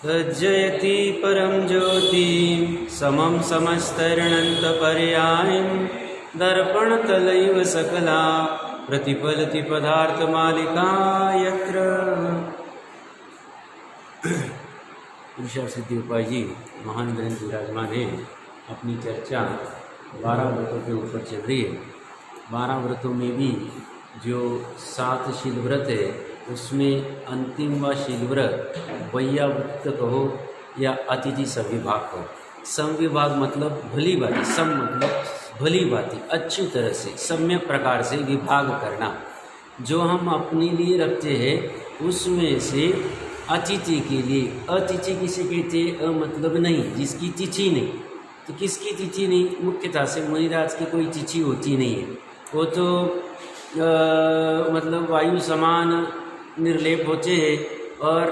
तज्जयति परम ज्योति समम समस्तरणन्तपर्यायं दर्पणतलैव सकला प्रतिफलति पदार्थमालिका यत्र। ईशा सिद्धि उपाय जी महान ग्रंथ विराजमान है। अपनी चर्चा 12 व्रतों के ऊपर चल रही है। 12 व्रतों में भी जो 7 शील व्रत है उसमें अंतिम व शील व्रत वैयावृत्त कहो या अतिथि संविभाग कहो। संविभाग मतलब भली भांति, सम मतलब भली भांति अच्छी तरह से सम्यक प्रकार से विभाग करना। जो हम अपने लिए रखते हैं उसमें से अतिथि के लिए, अतिथि किसे कहते हैं? मतलब नहीं, जिसकी तिथि नहीं। तो किसकी तिथि नहीं? मुख्यतः से मुनिराज की कोई तिथि होती नहीं है। वो तो मतलब वायु समान निर्लेप होते हैं और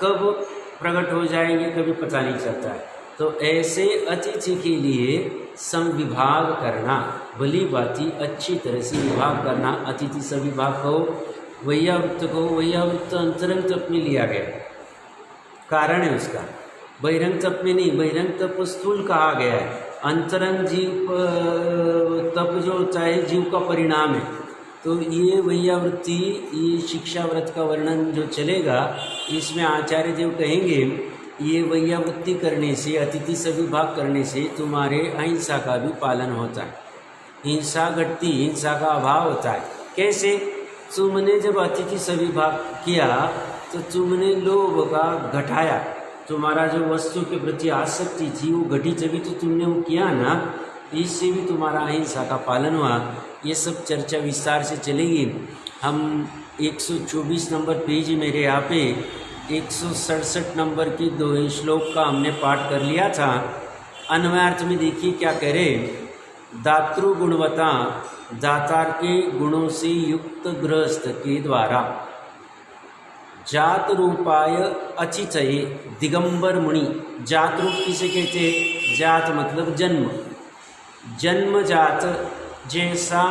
कब प्रकट हो जाएंगे कभी पता नहीं चलता है। तो ऐसे अतिथि के लिए संविभाग करना, भली भांति अच्छी तरह से विभाग करना, अतिथि संविभाग को वैयावृत्त को। वैयावृत्त अंतरंग तप में लिया गया, कारण है उसका। बहिरंग तप में नहीं, बहिरंग तप स्थूल कहा गया है। अंतरंग जीव तप जो होता है जीव का परिणाम है। तो ये वैयावृत्ति, ये शिक्षा व्रत का वर्णन जो चलेगा इसमें आचार्य देव कहेंगे ये वैयावृत्ति करने से, अतिथि संविभाग करने से तुम्हारे अहिंसा का भी पालन होता है। हिंसा घटती, हिंसा का अभाव होता है। कैसे? तुमने जब अतिथि संविभाग किया तो तुमने लोभ का घटाया, तुम्हारा जो वस्तु के प्रति आसक्ति थी वो घटी, जब तो तुमने वो किया ना, इससे भी तुम्हारा अहिंसा का पालन हुआ। ये सब चर्चा विस्तार से चलेगी। हम 124 नंबर पेज मेरे यहाँ पे 167 नंबर के 2 श्लोक का हमने पाठ कर लिया था। अन्वयार्थ में देखिए क्या कह रहे। दातृ गुणवत्ता, दातार के गुणों से युक्त गृहस्थ के द्वारा जात रूपाय अचिचये दिगंबर मुनि। जात रूप किसे कहते? जात मतलब जन्म, जन्मजात, जैसा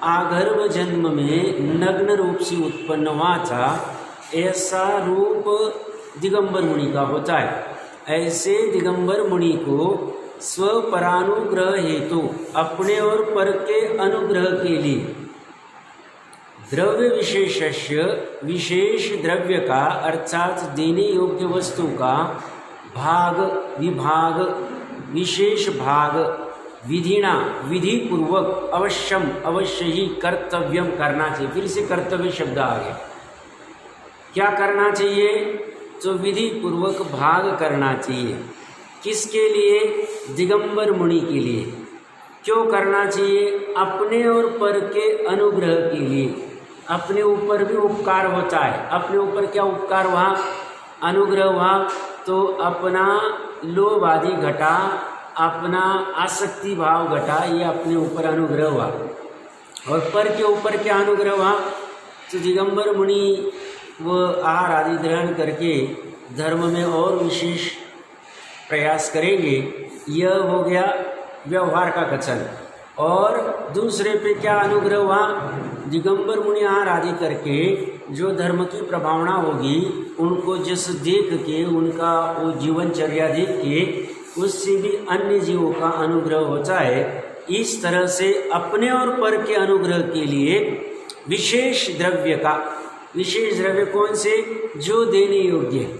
आगर्भ जन्म में नग्न रूप से उत्पन्न हुआ था ऐसा रूप दिगंबर मुनि का होता है। ऐसे दिगंबर मुनि को स्वपरानुग्रह हेतु, अपने और पर के अनुग्रह के लिए, द्रव्य विशेषस्य, विशेष द्रव्य का अर्थात देने योग्य वस्तु का भाग, विभाग, विशेष भाग विधिना, विधि पूर्वक, अवश्यम, अवश्य ही, कर्तव्यम करना चाहिए। फिर से कर्तव्य शब्द आ गया। क्या करना चाहिए? तो विधि पूर्वक भाग करना चाहिए। किसके लिए? दिगंबर मुनि के लिए। क्यों करना चाहिए? अपने और पर के अनुग्रह के लिए। अपने ऊपर भी उपकार होता है। अपने ऊपर क्या उपकार हुआ? अनुग्रह हुआ। तो अपना लोभ आदि घटा, अपना आसक्ति भाव घटा, ये अपने ऊपर अनुग्रह हुआ। और पर के ऊपर क्या अनुग्रह हुआ? तो दिगंबर मुनि वो आहार आदि ग्रहण करके धर्म में और विशेष प्रयास करेंगे। यह हो गया व्यवहार का कथन। और दूसरे पे क्या अनुग्रह हुआ? दिगंबर मुनि आहार आदि करके जो धर्म की प्रभावना होगी उनको जिस देख के, उनका वो जीवनचर्या देख के उससे भी अन्य जीवों का अनुग्रह होता है। इस तरह से अपने और पर के अनुग्रह के लिए विशेष द्रव्य का, विशेष द्रव्य कौन से? जो देने योग्य है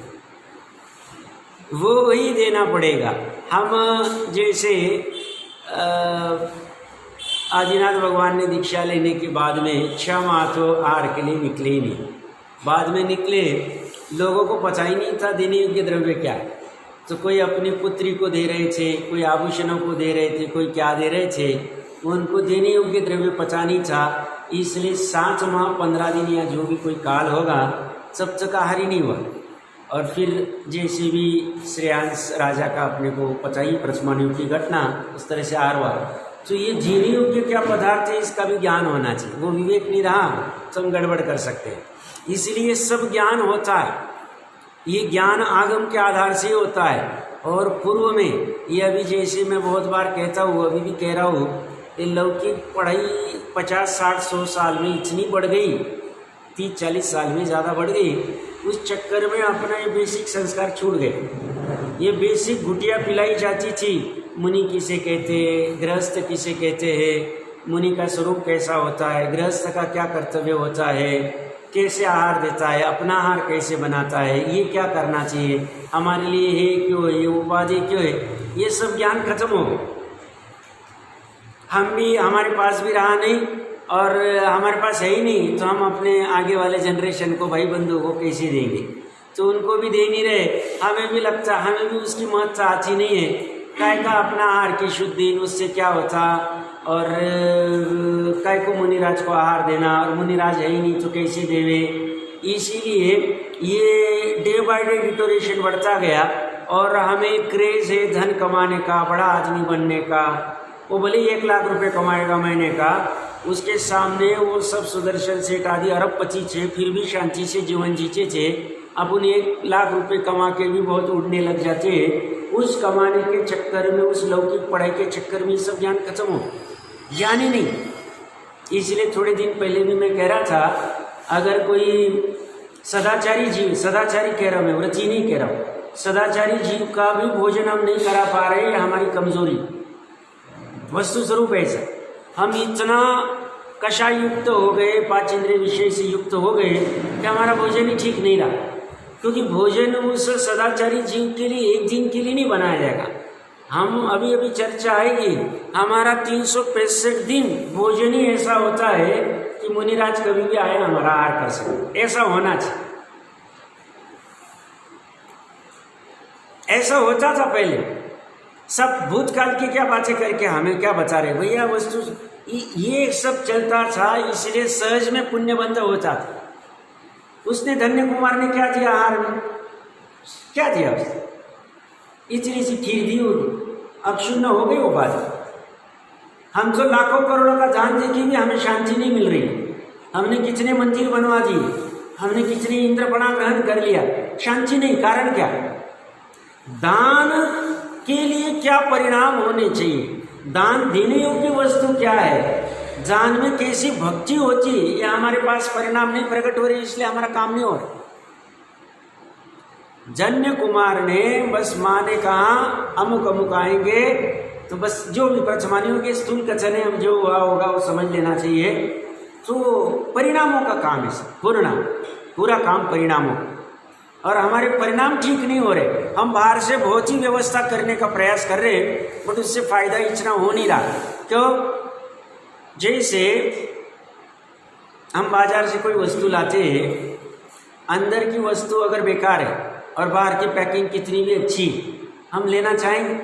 वो वही देना पड़ेगा। हम जैसे आदिनाथ भगवान ने दीक्षा लेने के बाद में 6 माह तो आहार के लिए निकले ही नहीं। बाद में निकले, लोगों को पता ही नहीं था देने योग्य द्रव्य क्या है। तो कोई अपनी पुत्री को दे रहे थे, कोई आभूषणों को दे रहे थे, कोई क्या दे रहे थे, उनको देने योग्य द्रव्य पता नहीं था। इसलिए 7 माह 15 दिन या जो भी कोई काल होगा सब तक आहार ही नहीं हुआ। और फिर जैसे भी श्रेयांश राजा का अपने को पता ही, प्रथमान्यु की घटना, उस तरह से आहार हुआ। तो ये जीने योग्य क्या पदार्थ है इसका भी ज्ञान होना चाहिए। वो विवेक नहीं रहा तो हम गड़बड़ कर सकते हैं। इसलिए सब ज्ञान होता है। ये ज्ञान आगम के आधार से होता है। और पूर्व में ये अभी जैसे मैं बहुत बार कहता हूँ, अभी भी कह रहा हूँ, ये लौकिक पढ़ाई 50, 60, 100 साल में इतनी बढ़ गई 30-40 साल में ज़्यादा बढ़ गई। उस चक्कर में अपना ये बेसिक संस्कार छूट गए। ये बेसिक घुटिया पिलाई जाती थी, मुनि किसे कहते हैं, गृहस्थ किसे कहते हैं, मुनि का स्वरूप कैसा होता है, गृहस्थ का क्या कर्तव्य होता है, कैसे आहार देता है, अपना आहार कैसे बनाता है, ये क्या करना चाहिए, हमारे लिए है क्यों है, ये उपाधि क्यों है, ये सब ज्ञान खत्म हो गए। हम भी, हमारे पास भी रहा नहीं और हमारे पास है ही नहीं, तो हम अपने आगे वाले जनरेशन को, भाई बंधु को कैसे देंगे, तो उनको भी दे नहीं रहे। हमें भी लगता, हमें भी उसकी महत्ता आती नहीं है, काय का अपना आहार की शुद्धि, उससे क्या होता, और काय को मुनिराज को आहार देना, और मुनिराज है ही नहीं तो कैसे देवे। इसीलिए ये डे बाय डे डिटोरेशन बढ़ता गया और हमें क्रेज़ है धन कमाने का, बड़ा आदमी बनने का। वो भले 1 लाख रुपए कमाएगा महीने का, उसके सामने वो सब सुदर्शन सेठ आदि अरबपति थे, फिर भी शांति से जीवन जीते थे। अपन 1 लाख रुपए कमा के भी बहुत उड़ने लग जाते। उस कमाने के चक्कर में, उस लौकिक पढ़ाई के चक्कर में सब ज्ञान खत्म हो, ज्ञान ही नहीं। इसलिए थोड़े दिन पहले भी मैं कह रहा था, अगर कोई सदाचारी जीव, सदाचारी कह रहा हूँ मैं, व्रती नहीं कह रहा हूँ, सदाचारी जीव का भी भोजन हम नहीं करा पा रहे, ये हमारी कमजोरी। वस्तु स्वरूप ऐसा हम इतना कषाय युक्त हो गए, 5 इंद्रिय विषय से युक्त हो गए कि हमारा भोजन ही ठीक नहीं रहा। क्योंकि भोजन उस सदाचारी जीव के लिए एक दिन के लिए नहीं बनाया जाएगा। हम अभी अभी चर्चा आएगी, हमारा 365 दिन भोजन ही ऐसा होता है कि मुनिराज कभी भी आए हमारा आहार कर सके, ऐसा होना चाहिए। ऐसा होता था पहले। सब भूतकाल की क्या बातें करके हमें क्या बता रहे भैया, वस्तु ये सब चलता था, इसलिए सहज में पुण्य बंध होता था। उसने धन्य कुमार ने क्या दिया आहार में, क्या दिया उसने, इतनी सी खीर दी होगी, अब शून्य हो गई वो बात। हम तो लाखों करोड़ों का दान देके भी हमें शांति नहीं मिल रही। हमने कितने मंदिर बनवा दिए, हमने कितने इंद्रपणा ग्रहण कर लिया, शांति नहीं। कारण क्या? दान के लिए क्या परिणाम होने चाहिए, दान देने योग्य वस्तु क्या है, दान में कैसी भक्ति होती है, ये हमारे पास परिणाम नहीं प्रकट हो रही, इसलिए हमारा काम नहीं हो रहा। जन्य कुमार ने बस माँ ने कहा अमुक अमुक आएंगे, तो बस जो भी प्रचमानी होगी, स्थूल कथन है, हम जो हुआ होगा वो समझ लेना चाहिए। तो परिणामों का काम है, पूरा काम परिणामों, और हमारे परिणाम ठीक नहीं हो रहे। हम बाहर से बहुत ही व्यवस्था करने का प्रयास कर रहे हैं, बट उससे फायदा इतना हो नहीं रहा। क्यों? जैसे हम बाजार से कोई वस्तु लाते हैं, अंदर की वस्तु अगर बेकार है और बाहर की पैकिंग कितनी भी अच्छी, हम लेना चाहेंगे।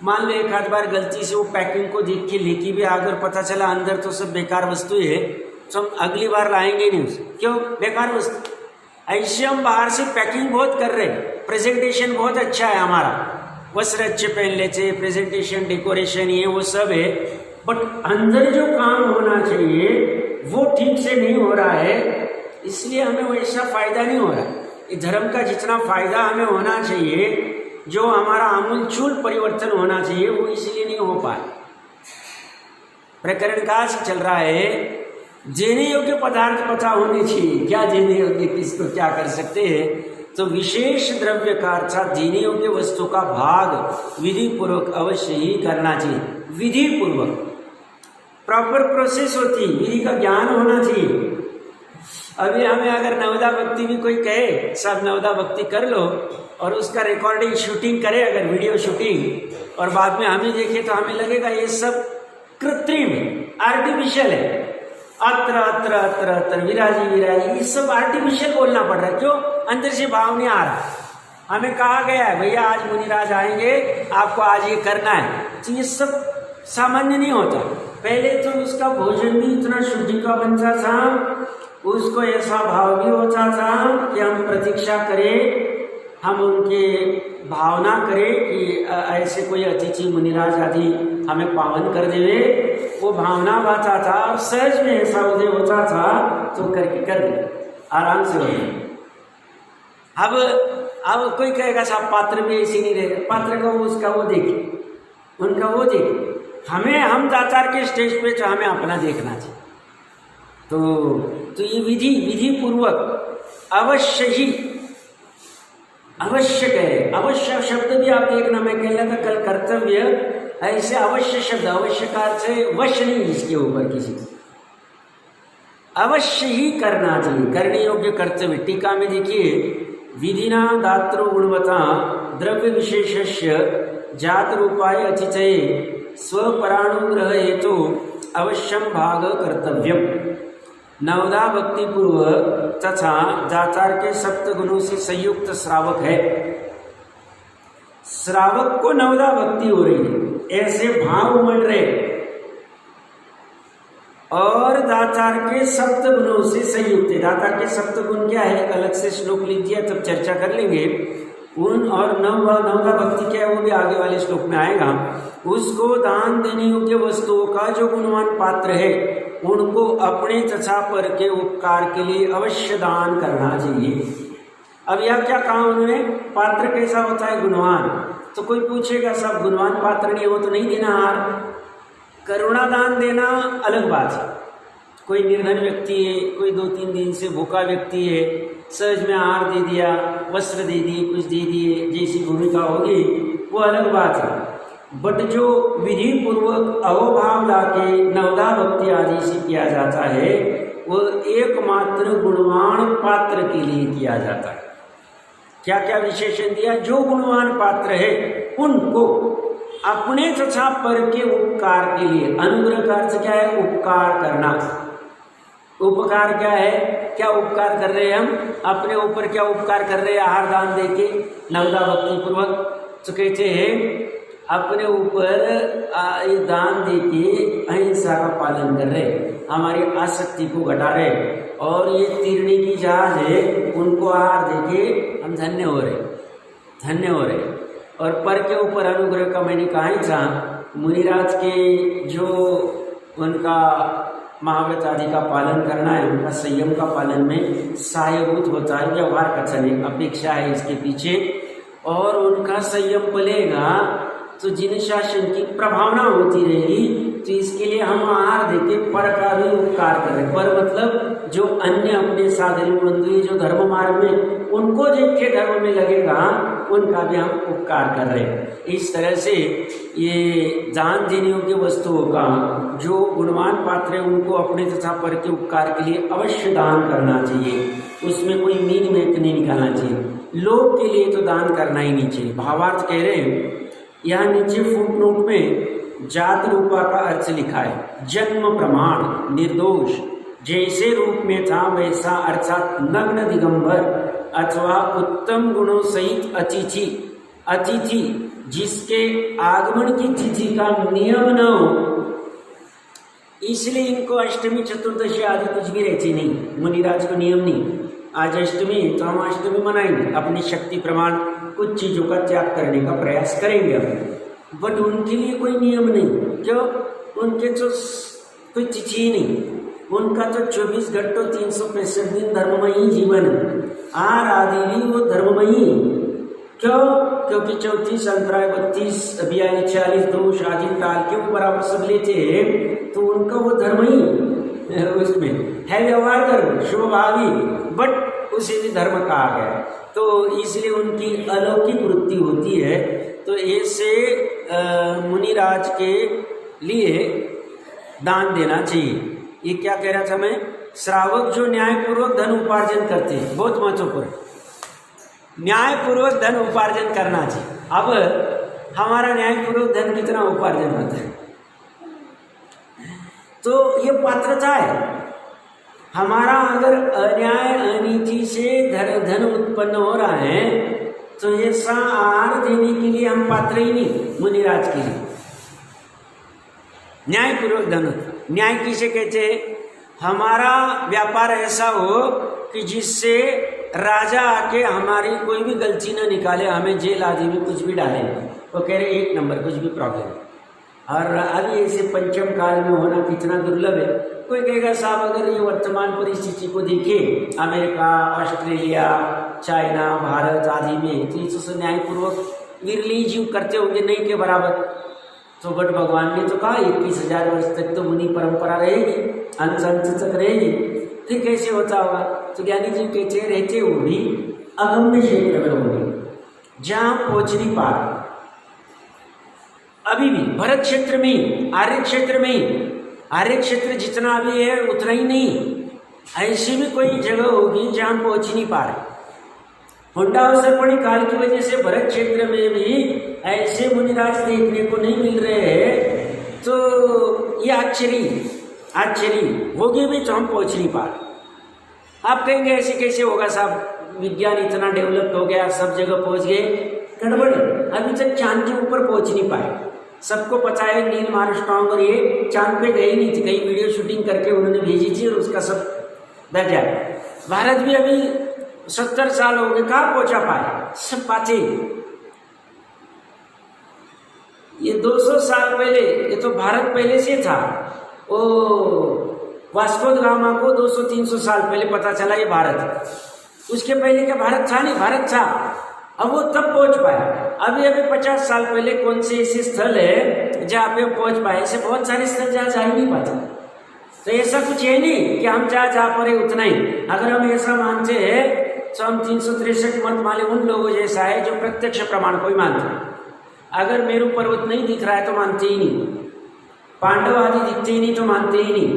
मान लो एक आध बार गलती से वो पैकिंग को देख के लेके भी अगर पता चला अंदर तो सब बेकार वस्तु है, तो हम अगली बार लाएंगे नहीं उसे। क्यों? बेकार वस्तु। ऐसे हम बाहर से पैकिंग बहुत कर रहे हैं, प्रेजेंटेशन बहुत अच्छा है हमारा, वस्त्र अच्छे पहन लेते, प्रेजेंटेशन डेकोरेशन ये वो सब है, बट अंदर जो काम होना चाहिए वो ठीक से नहीं हो रहा है, इसलिए हमें वैसा फायदा नहीं हो रहा। धर्म का जितना फायदा हमें होना चाहिए, जो हमारा आमूलचूल परिवर्तन होना चाहिए, वो इसलिए नहीं हो पाया। प्रकरण कहाँ से चल रहा है? देने योग्य पदार्थ पता होने चाहिए, क्या देने योग्य, किसको क्या कर सकते हैं। तो विशेष द्रव्य का अर्थात देने योग्य वस्तु का भाग विधि पूर्वक अवश्य ही करना चाहिए। विधि पूर्वक प्रॉपर प्रोसेस होती, विधि का ज्ञान होना चाहिए। अभी हमें अगर नवदा भक्ति भी कोई कहे सब नवदा भक्ति कर लो, और उसका रिकॉर्डिंग शूटिंग करे अगर वीडियो शूटिंग, और बाद में हमें देखे तो हमें लगेगा ये सब कृत्रिम आर्टिफिशियल है। अत्र अत्र अत्र अत्र विराजी विराजी, ये सब आर्टिफिशियल बोलना पड़ रहा है। क्यों? अंदर से भाव नहीं आ रहा। हमें कहा गया है भैया आज मुनिराज आएंगे, आपको आज ये करना है, तो ये सब सामान्य नहीं होता। पहले तो उसका भोजन भी इतना शुद्धि का बनता था, उसको ऐसा भाव भी होता था कि हम प्रतीक्षा करें, हम उनके भावना करें कि ऐसे कोई अतिथि मुनिराज आदि हमें पावन कर देवे, वो भावना बाता था, और सहज में ऐसा उदय होता था तो करके कर दे, आराम से हो। अब कोई कहेगा साहब पात्र भी ऐसी नहीं रहे, पात्र का वो उसका वो देखे, उनका वो देखे। हमें, हम दातार के स्टेज पे, तो हमें अपना देखना चाहिए। तो तो ये विधि पूर्वक अवश्य ही, अवश्य कह रहे, अवश्य शब्द भी आप देखना, मैं कह रहा था कल कर्तव्य, ऐसे अवश्य शब्द, अवश्य का अर्थ है वश नहीं जिसके ऊपर किसी, अवश्य ही करना चाहिए, करने योग्य कर्तव्य। टीका में देखिए, विधिना दातृ गुणवता द्रव्य विशेषस्य जात रूपाय अतिचये स्वपरानुग्रह हेतु अवश्यम भाग कर्तव्यम। नवदा भक्ति पूर्व तथा जाचार के सप्त गुणों से संयुक्त श्रावक है। श्रावक को नवदा भक्ति हो रही है, ऐसे भाव उमड़ रहे, और दातार के सप्त गुणों से संयुक्त है। दातार के सप्त गुण क्या है, अलग से श्लोक लिख दिया, तब चर्चा कर लेंगे। उन और नवदा भक्ति क्या है वो भी आगे वाले श्लोक में आएगा। उसको दान देने योग्य वस्तुओं का जो गुणवान पात्र है उनको अपने तथा पर के उपकार के लिए अवश्य दान करना चाहिए। अब यह क्या कहा उन्होंने, पात्र कैसा होता है, गुणवान। तो कोई पूछेगा साहब गुणवान पात्र नहीं हो तो नहीं देना आहार। करुणा दान देना अलग बात है, कोई निर्धन व्यक्ति है, कोई 2-3 दिन से भूखा व्यक्ति है, सहज में आहार दे दिया, वस्त्र दे दिए, कुछ दे दिए, जैसी भूमिका होगी वो अलग बात है। बट जो विधि पूर्वक अहोभाव लाके नवदा भक्ति आदि से किया जाता है वो एकमात्र गुणवान पात्र के लिए किया जाता है। क्या क्या विशेषण दिया, जो गुणवान पात्र है उनको अपने तथा पर के उपकार के लिए, अनुग्रह का अर्थ क्या है, उपकार करना। उपकार क्या है, क्या उपकार कर रहे हैं हम, अपने ऊपर क्या उपकार कर रहे हैं आहार दान देके नवदा भक्ति पूर्वक। तो कहते हैं अपने ऊपर ये दान देके अहिंसा का पालन कर रहे, हमारी आसक्ति को घटा रहे, और ये तीर्णी की जहाज है उनको आहार देके हम धन्य हो रहे, धन्य हो रहे। और पर के ऊपर अनुग्रह का मैंने कहा ही था, मुनिराज के जो उनका महाव्रत आदि का पालन करना है, उनका संयम का पालन में सहायभूत होता है, व्यवहार कथन है, अपेक्षा है इसके पीछे। और उनका संयम पलेगा तो जिन शासन की प्रभावना होती रहेगी, तो इसके लिए हम आहार देके पर का भी उपकार करें। पर मतलब जो अन्य अपने साधन बंधु जो धर्म मार्ग में उनको जिनके धर्म में लगेगा उनका भी हम उपकार कर रहे हैं। इस तरह से ये दान देने योग्य वस्तुओं का जो गुणवान पात्र है उनको अपने तथा पर के उपकार के लिए अवश्य दान करना चाहिए, उसमें कोई मीन मेट नहीं निकालना चाहिए। लोग के लिए तो दान करना ही नहीं चाहिए। भावार्थ कह रहे हैं, यहाँ नीचे फुटनोट में जात रूपा का अर्थ लिखा है, जन्म प्रमाण निर्दोष, जैसे रूप में था वैसा, अर्थात नग्न दिगंबर अथवा उत्तम गुणों सहित अतिथि, अतिथि जिसके आगमन की तिथि का नियम न हो, इसलिए इनको अष्टमी चतुर्दशी आदि कुछ भी रहती नहीं। मुनिराज को नियम नहीं, आज अष्टमी तो हम अष्टमी मनाएंगे, अपनी शक्ति प्रमाण कुछ चीज़ों का त्याग करने का प्रयास करेंगे। बट उनके लिए कोई नियम नहीं, क्यों, उनके तो कोई तिथि ही नहीं, उनका तो 24 घंटों 365 दिन धर्ममयी जीवन है। आहार आदि भी वो धर्ममयी, क्यों, क्योंकि 34 अंतराय 32 42 40 दोष आदि टाल के ऊपर आप सब लेते हैं, तो उनका वो धर्म ही उसमें है, व्यवहार धर्म शुभ भावी, बट उसे भी धर्म कहा गया। तो इसलिए उनकी अलौकिक वृत्ति होती है। तो ऐसे मुनिराज के लिए दान देना चाहिए। ये क्या कह रहा था मैं, श्रावक जो न्यायपूर्वक धन उपार्जन करते हैं, बहुत महत्वपूर्ण, न्यायपूर्वक धन उपार्जन करना चाहिए। अब हमारा न्यायपूर्वक धन कितना उपार्जन होता है, तो ये पात्रता है। हमारा अगर अन्याय अनीति से धन उत्पन्न हो रहा है तो ये आहार देने के लिए हम पात्र ही नहीं मुनिराज के लिए। न्यायपूर्वक धन, न्याय किसे कहते हैं, हमारा व्यापार ऐसा हो कि जिससे राजा आके हमारी कोई भी गलती न निकाले, हमें जेल आदि में कुछ भी डाले, तो कह रहे 1 नंबर, कुछ भी प्रॉब्लम। और अभी ऐसे पंचम काल में होना कितना दुर्लभ है। कोई कहेगा साहब अगर ये वर्तमान परिस्थिति को देखें, अमेरिका, ऑस्ट्रेलिया, चाइना, भारत आदि में, तो इससे न्यायपूर्वक विरली जीव करते होंगे, नहीं के बराबर। तो बट भगवान ने तो कहा 21,000 वर्ष तक तो मुनि परंपरा रहेगी, अंत तक रहेगी। फिर कैसे होता होगा? तो ज्ञानी जी कहते रहते वो भी अगम्य क्षेत्र में होंगे जहाँ पहुँच नहीं पा रहे। अभी भी भरत क्षेत्र में ही, आर्य क्षेत्र में ही, आर्य क्षेत्र जितना अभी है उतना ही नहीं, ऐसी भी कोई जगह होगी जहाँ पहुँच नहीं पा रहे। होंडावसर्पणी काल की वजह से भरत क्षेत्र में भी ऐसे मुनिराज देखने को नहीं मिल रहे हैं, तो ये आश्चर्य होगी भी तो हम पहुँच नहीं पा रहे। आप कहेंगे ऐसे कैसे होगा साहब, विज्ञान इतना डेवलप हो गया, सब जगह पहुँच गए। गड़बड़, अभी तक चांद के ऊपर पहुँच नहीं पाए। सबको पता है नील आर्मस्ट्रांग और ये चांद पे गए नहीं थे, कई वीडियो शूटिंग करके उन्होंने भेजी थी और उसका सब दर्ज है। भारत भी अभी 70 साल हो गए, कहाँ पहुंचा पाए? सब पाते। ये 200 साल पहले, ये तो भारत पहले से था। ओ वास्को द गामा को 200-300 साल पहले पता चला ये भारत है। उसके पहले क्या भारत था? नहीं, भारत था। अब वो तब पहुंच पाया। अभी 50 साल पहले कौन से ऐसे स्थल है जहाँ पे पहुंच पाए? ऐसे बहुत सारे स्थल जहाँ जा ही नहीं पाते। तो ऐसा कुछ है नहीं कि हम जहाँ पर है उतना ही। अगर हम ऐसा मानते हैं तो हम 363 मत वाले उन लोगों जैसा है जो प्रत्यक्ष प्रमाण को ही मानते हैं। अगर मेरू पर्वत नहीं दिख रहा है तो मानते ही नहीं, पांडव आदि दिखते ही नहीं तो मानते ही नहीं,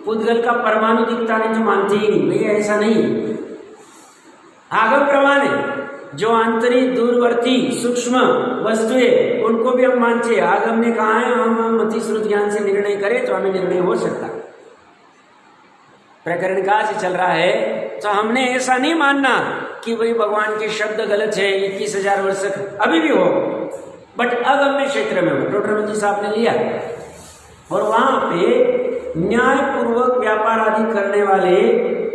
पुद्गल का परमाणु दिखता नहीं तो मानते ही नहीं। भैया ऐसा नहीं, आगम प्रमाण है। जो आंतरिक दूरवर्ती सूक्ष्म वस्तुएं उनको भी हम मानते हैं। आगम ने कहा है हम मति श्रुत ज्ञान से निर्णय करें तो हमें निर्णय हो सकता। प्रकरण का से चल रहा है तो हमने ऐसा नहीं मानना कि भाई भगवान के शब्द गलत है, 21,000 वर्ष अभी भी हो, बट अगम्य क्षेत्र में हो। डॉक्टर जी साहब ने लिया और वहां पे न्यायपूर्वक व्यापार आदि करने वाले,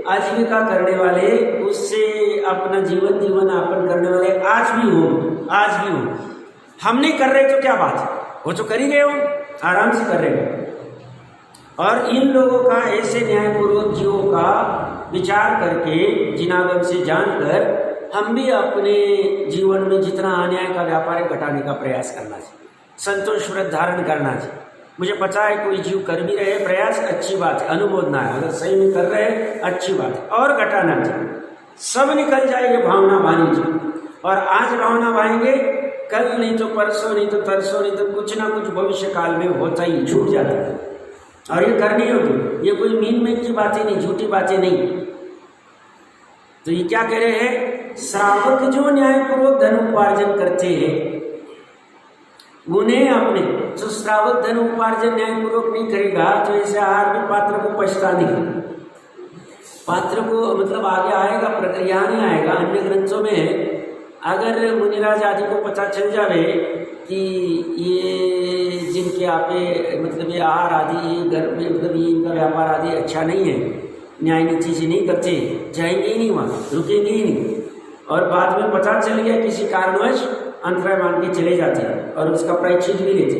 आजीविका करने वाले, उससे अपना जीवन यापन करने वाले आज भी हो। हम नहीं कर रहे तो क्या बात है, वो तो कर ही गए हो, आराम से कर रहे हो। और इन लोगों का ऐसे न्यायपूर्वक जीवों का विचार करके, जिनागम से जानकर हम भी अपने जीवन में जितना अन्याय का व्यापार है घटाने का प्रयास करना चाहिए, संतोष व्रत धारण करना चाहिए। मुझे पता है कोई जीव कर भी रहे प्रयास, अच्छी बात है, अनुमोदना है। अगर सही में कर रहे हैं अच्छी बात है, और घटाना चाहिए। सब निकल जाएगी भावना बानी चाहिए, और आज भावना बाएंगे, कल नहीं तो परसों, नहीं तो तरसों, नहीं तो कुछ ना कुछ भविष्य काल में होता ही, छूट जाता है। और ये करनी होगी, ये कोई मीन मेन की बातें नहीं, झूठी बातें नहीं। तो ये क्या कह रहे हैं? श्रावक जो न्यायपूर्वक धन उपार्जन करते हैं उन्हें अपने, जो श्रावक धन उपार्जन न्यायपूर्वक नहीं करेगा तो ऐसे आहार में पात्र को पछता नहीं, पात्र को मतलब आगे आएगा, प्रक्रिया नहीं आएगा। अन्य ग्रंथों में अगर मुनिराज आदि को पता चल जावे कि ये जिनके आपे मतलब ये आहार आदि घर में मतलब ये इनका व्यापार आदि अच्छा नहीं है, न्याय नीति से नहीं करते, जाएंगे ही नहीं, वहाँ रुकेंगे ही नहीं, और बाद में पता चल गया किसी कारणवश अंतराय मान के चले जाते हैं और उसका प्रायश्चित भी लेते।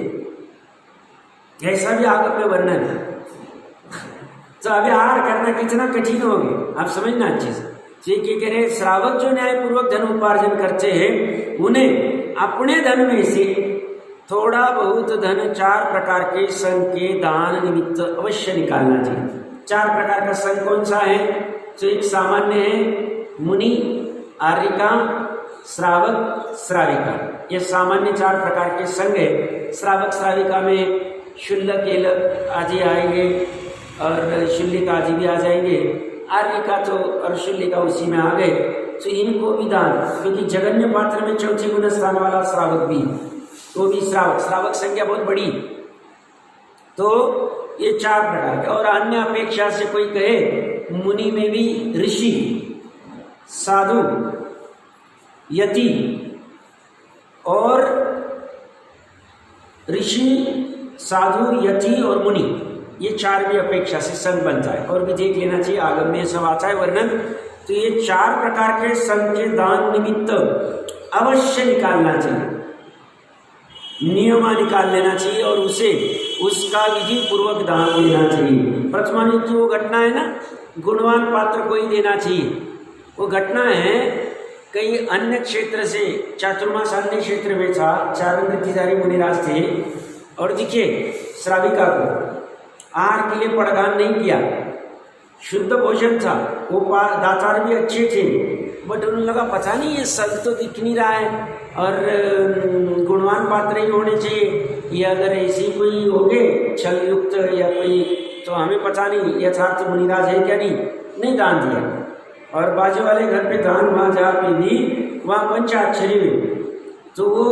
ऐसा भी आगम में वर्णन है। तो अभी आहार करना कितना कठिन हो गया, आप समझना अच्छे से। ये कह रहे श्रावक जो न्यायपूर्वक धन उपार्जन करते हैं उन्हें अपने धन में से थोड़ा बहुत धन 4 प्रकार के संघ के दान निमित्त अवश्य निकालना चाहिए। 4 प्रकार का संघ कौन सा है? तो एक सामान्य है, मुनि, आर्यिका, श्रावक, श्राविका। ये सामान्य 4 प्रकार के संघ है। श्रावक श्राविका में शुल्लक एलक आदि आएंगे और शुल्लिक आदि भी आ जाएंगे। आर्यिका तो और शुल्लिका उसी में आ गए। तो इनको भी दान, क्योंकि जगन्य पात्र में 4 गुना स्थान वाला श्रावक भी, तो भी श्रावक संख्या बहुत बड़ी। तो ये 4 प्रकार के। और अन्य अपेक्षा से कोई कहे मुनि में भी ऋषि, साधु, यति और ऋषि, साधु, यति और मुनि, ये 4 भी अपेक्षा से संघ बनता है। और भी देख लेना चाहिए, आगम में सब आता है वर्णन। तो ये 4 प्रकार के संघ के दान निमित्त अवश्य निकालना चाहिए, नियमा निकाल लेना चाहिए और उसे उसका विधि पूर्वक दान देना चाहिए। प्रथमानिक जो घटना है ना, गुणवान पात्र को ही देना चाहिए। वो घटना है कई अन्य क्षेत्र से, चातुर्मास अन्य क्षेत्र में था, 4 वृत्तिधारी मुनिराज थे और देखिए श्राविका को आहार के लिए पड़गान नहीं किया, शुद्ध भोजन था, वो दातार भी अच्छे थे, बट उन्हें लगा पता नहीं ये सब तो दिख नहीं रहा है और गुणवान पात्र ही होने चाहिए, या अगर ऐसी कोई हो गए छल युक्त या कोई, तो हमें पता नहीं यथार्थ मुनिराज है क्या, नहीं दान दिया। और बाजू वाले घर पे दान वहाँ जहाँ पे भी वहाँ पंचाक्षरी में, तो वो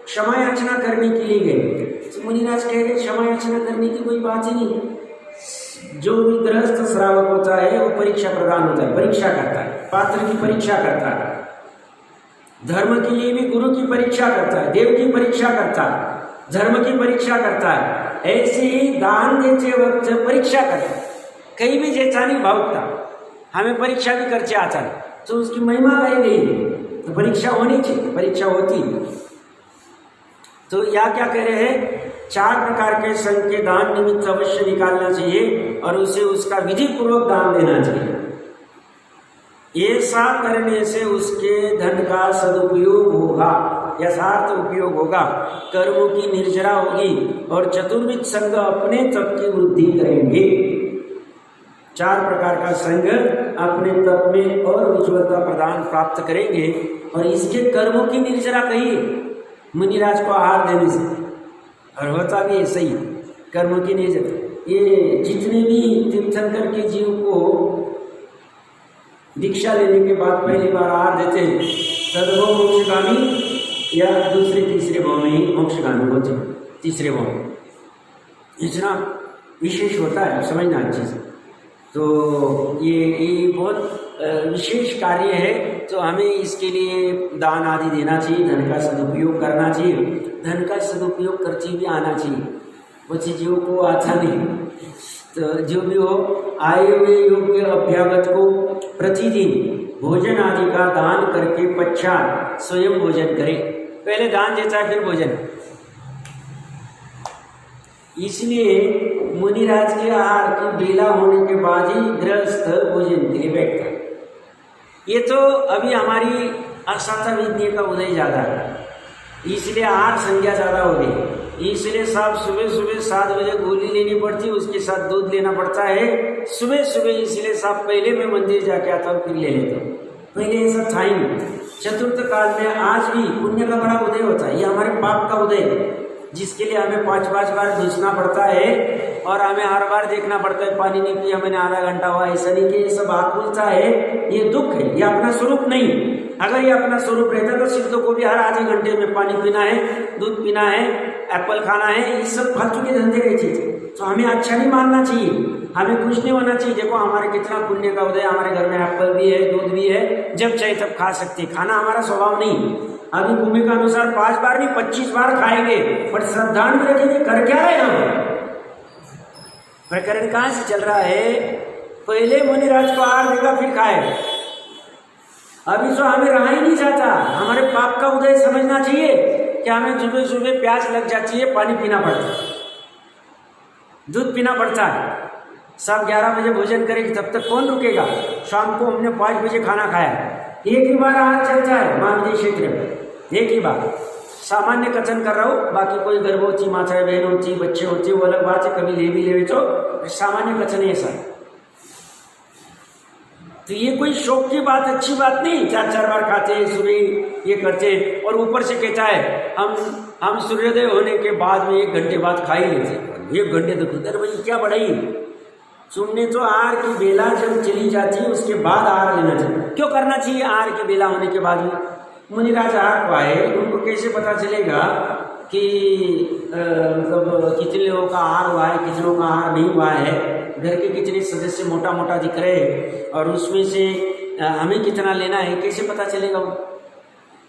क्षमा याचना करने के लिए गए। तो मुनिराज कह रहे क्षमा याचना करने की कोई बात ही नहीं, जो भी गृहस्थ श्रावक होता है वो परीक्षा प्रदान होता है, परीक्षा करता है, पात्र की परीक्षा करता है, धर्म के लिए भी गुरु की परीक्षा करता है, देव की परीक्षा करता है, धर्म की परीक्षा करता है। ऐसे ही दान देते वक्त परीक्षा करता है, कहीं भी जैसा नहीं भावता, हमें परीक्षा भी करके आता है, तो उसकी महिमा गाई गई, तो परीक्षा होनी चाहिए, परीक्षा होती। तो या क्या कह रहे हैं, 4 प्रकार के संघ के दान निमित्त अवश्य निकालना चाहिए और उसे उसका विधि पूर्वक दान देना चाहिए। ऐसा करने से उसके धन का सदुपयोग होगा, यथार्थ उपयोग होगा, कर्मों की निर्जरा होगी और चतुर्विध संघ अपने तप की वृद्धि करेंगे। 4 प्रकार का संघ अपने तप में और उज्ज्वलता प्रदान प्राप्त करेंगे और इसके कर्मों की निर्जरा कहिए मुनिराज को आहार देने से, और होता भी ऐसा ही, कर्मों की निर्जरा। ये जितने भी तीर्थंकर के जीव को दीक्षा लेने के बाद पहली बार आहार देते हैं, तदभव मोक्षगामी या दूसरे तीसरे भाव में ही मोक्षगामी होते हैं, तीसरे भाव में इतना विशेष होता है, समझना अच्छे से। तो ये बहुत विशेष कार्य है, तो हमें इसके लिए दान आदि देना चाहिए, धन का सदुपयोग करना चाहिए, धन का सदुपयोग करके भी आना चाहिए, वो चीज़ों को आता नहीं। तो जो भी हो, आए हुए योग्य अभ्यागत को प्रतिदिन भोजन आदि का दान करके पश्चात स्वयं भोजन करे। पहले दान देता है फिर भोजन। इसलिए मुनिराज के आहार की बेला होने के बाद ही गृहस्थ भोजन के लिए बैठता है। ये तो अभी हमारी अक्षाता विद्या का उदय ज़्यादा है, इसलिए आहार संज्ञा ज़्यादा हो गई, इसलिए साहब सुबह सुबह 7 बजे गोली लेनी पड़ती है, उसके साथ दूध लेना पड़ता है सुबह सुबह, इसलिए साहब पहले मैं मंदिर जाके आता हूँ फिर ले लेता हूँ। पहले ऐसा था ही नहीं। चतुर्थ काल में आज भी पुण्य का बड़ा उदय होता है, ये हमारे पाप का उदय, जिसके लिए हमें 5-5 बार दूसना पड़ता है और हमें हर बार देखना पड़ता है, पानी नहीं पिया मैंने आधा घंटा हुआ, ऐसा नहीं कि ये सब आकुलता है, ये दुख है, ये अपना स्वरूप नहीं। अगर ये अपना स्वरूप रहता तो सिद्धों को भी हर आधे घंटे में पानी पीना है, दूध पीना है, एप्पल खाना है, ये सब फालतू के धंधे की चीज। तो हमें अच्छा नहीं मानना चाहिए, हमें खुश नहीं होना चाहिए। देखो हमारे कितना पुण्य का उदय, हमारे घर में एप्पल भी है, दूध भी है, जब चाहे तब खा सकते। खाना हमारा स्वभाव नहीं, अभी भूमि का अनुसार 5 बार नहीं 25 बार खाएंगे, बट श्रद्धान भी रखेंगे। कर क्या रहे हम? प्रकरण कहाँ से चल रहा है? पहले मुनिराज को आहार देगा फिर खाए। अभी तो हमें रहा ही नहीं जाता, हमारे पाप का उदय समझना चाहिए कि हमें सुबह सुबह प्यास लग जाती है, पानी पीना पड़ता है, दूध पीना पड़ता है। सब 11 बजे भोजन करेंगे तब तक कौन रुकेगा? शाम को हमने 5 बजे खाना खाया, एक ही बार आहार चलता है मानवीय क्षेत्र में, एक ही बार। सामान्य कथन कर रहा हूँ, बाकी कोई गर्भवती माताएं बहन होती, बच्चे होते, वो अलग बात है, कभी ले भी ले, तो सामान्य कथन है ऐसा। तो ये कोई शौक की बात, अच्छी बात नहीं। 4-4 बार खाते हैं, सुबह ये करते हैं, और ऊपर से कहता है हम सूर्योदय होने के बाद में 1 घंटे बाद खा ही लेते। 1 घंटे तो खुद भाई क्या बढ़ाई, तुमने तो आहार की बेला जब चली जाती है उसके बाद आहार लेना चाहिए। क्यों करना चाहिए आहार की बेला होने के बाद में? मुनिराज आहार को आए, उनको कैसे पता चलेगा कि मतलब कितने लोगों का आहार हुआ है, कितनों का आहार नहीं हुआ है, घर के कितने सदस्य मोटा मोटा दिख रहे हैं और उसमें से हमें कितना लेना है, कैसे पता चलेगा?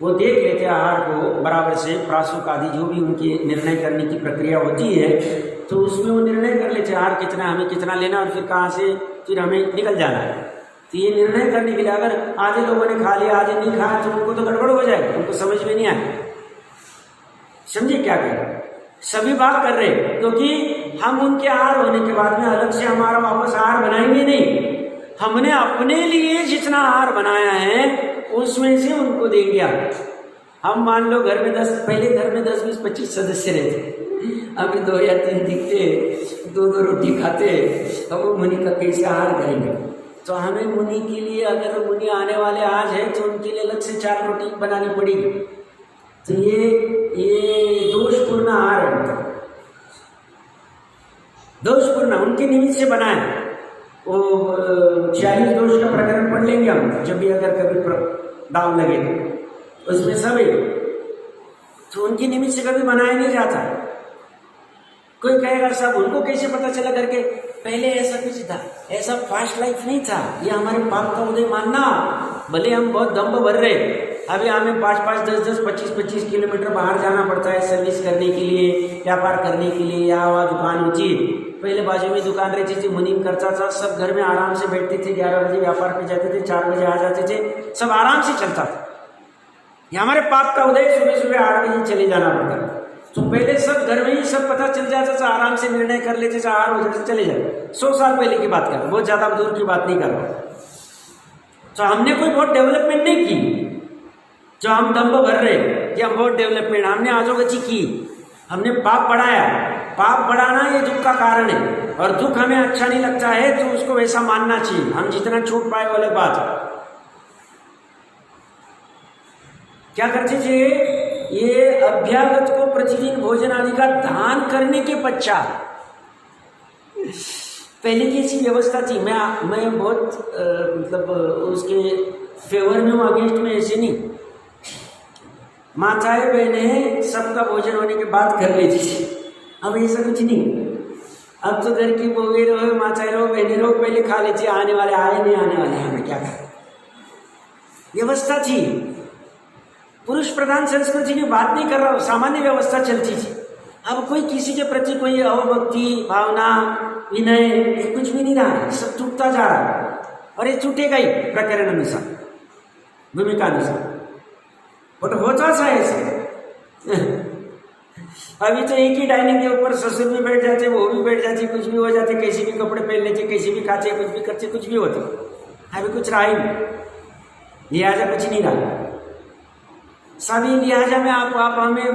वो देख लेते आहार को बराबर से, प्रासुक आदि जो भी उनकी निर्णय करने की प्रक्रिया होती है, तो उसमें वो निर्णय कर लेते आहार कितना, हमें कितना लेना और फिर कहाँ से फिर हमें निकल जाना है। तो ये निर्णय करने के लिए अगर आधे लोगों ने खा लिया आधे नहीं खाया तो उनको तो गड़बड़ हो जाएगा, उनको समझ में नहीं आए। समझे क्या कह रहे? सभी भाग कर रहे हैं, क्योंकि हम उनके आहार होने के बाद में अलग से हमारा वापस आहार बनाएंगे नहीं, हमने अपने लिए जितना आहार बनाया है उसमें से उनको दे दिया। हम मान लो घर में 10, पहले घर में 10, 20, 25 सदस्य रहते, अभी 2 या 3 दिखते, 2-2 रोटी खाते, अब वो मुनि का कैसे आहार करेंगे। तो हमें मुनि के लिए, अगर मुनि आने वाले आज है तो उनके लिए अलग से 4 रोटी बनानी पड़ेगी। तो ये दोषपूर्ण आहार है, दोषपूर्ण उनके निमित्त से बनाए। वो 40 दोष का प्रकरण पढ़ लेंगे हम जब भी अगर कभी दाव लगे उसमें सब है। तो उनके निमित्त से कभी बनाया नहीं जाता। कोई कहेगा साहब उनको कैसे पता चला करके, पहले ऐसा कुछ था, ऐसा फास्ट लाइफ नहीं था, ये हमारे पाप का उदय मानना। भले हम बहुत दम्भ भर रहे, अभी हमें 5-5, 10-10, 25-25 किलोमीटर बाहर जाना पड़ता है सर्विस करने के लिए, व्यापार करने के लिए, या वहाँ दुकान ऊँची। पहले बाजू में दुकान रहती थी, मुनीम करता था, सब घर में आराम से बैठते थे, 11 बजे व्यापार पे जाते थे, 4 बजे आ जाते थे, सब आराम से चलता था। ये हमारे पाप का उदय सुबह 8 बजे चले जाना पड़ता है। तो पहले सब घर में ही सब पता चल जाता था, आराम से निर्णय कर लेते थे, 8 बजे से चले जाते। 100 साल पहले की बात कर रहा हूँ, बहुत ज़्यादा दूर की बात नहीं कर रहा। तो हमने कोई बहुत डेवलपमेंट नहीं की जो हम दम्भ भर रहे कि हम बहुत डेवलपमेंट, हमने आजोगति की, हमने पाप बढ़ाया। पाप बढ़ाना ये दुख का कारण है, और दुख हमें अच्छा नहीं लगता है तो उसको वैसा मानना चाहिए। हम जितना छूट पाए वाले बात क्या करते थे, ये अभ्यागत को प्रतिदिन भोजन आदि का दान करने के पश्चात, पहले की ऐसी व्यवस्था थी। मैं बहुत मतलब उसके फेवर में हूँ, अगेंस्ट में ऐसे नहीं। माताएं बहनें सबका भोजन होने के बाद कर लेती थी, अब ऐसा कुछ नहीं। अब तो घर की बहुएं रहो, माताएं रहो, बहनें रहो, पहले खा लेती, आने वाले आए नहीं आने वाले हमें क्या करें, व्यवस्था थी। पुरुष प्रधान संस्कृति की बात नहीं कर रहा हूँ, सामान्य व्यवस्था चलती थी। अब कोई किसी के प्रति कोई अवभक्ति भावना विनय कुछ भी नहीं रहा है, सब टूटता जा रहा है। और ये टूटेगा ही प्रकरण अनुसार, भूमिका अनुसार, बट होता सा ऐसे। अभी तो एक ही डाइनिंग के ऊपर ससुर भी बैठ जाते, वो भी बैठ जाती, कुछ भी हो जाते, कैसे भी कपड़े पहन लेते, कैसे भी खाते, कुछ भी करते, कुछ भी होते। अभी कुछ रहा ही नहीं, लिहाजा कुछ नहीं रहा। सभी लिहाजा में आप हमें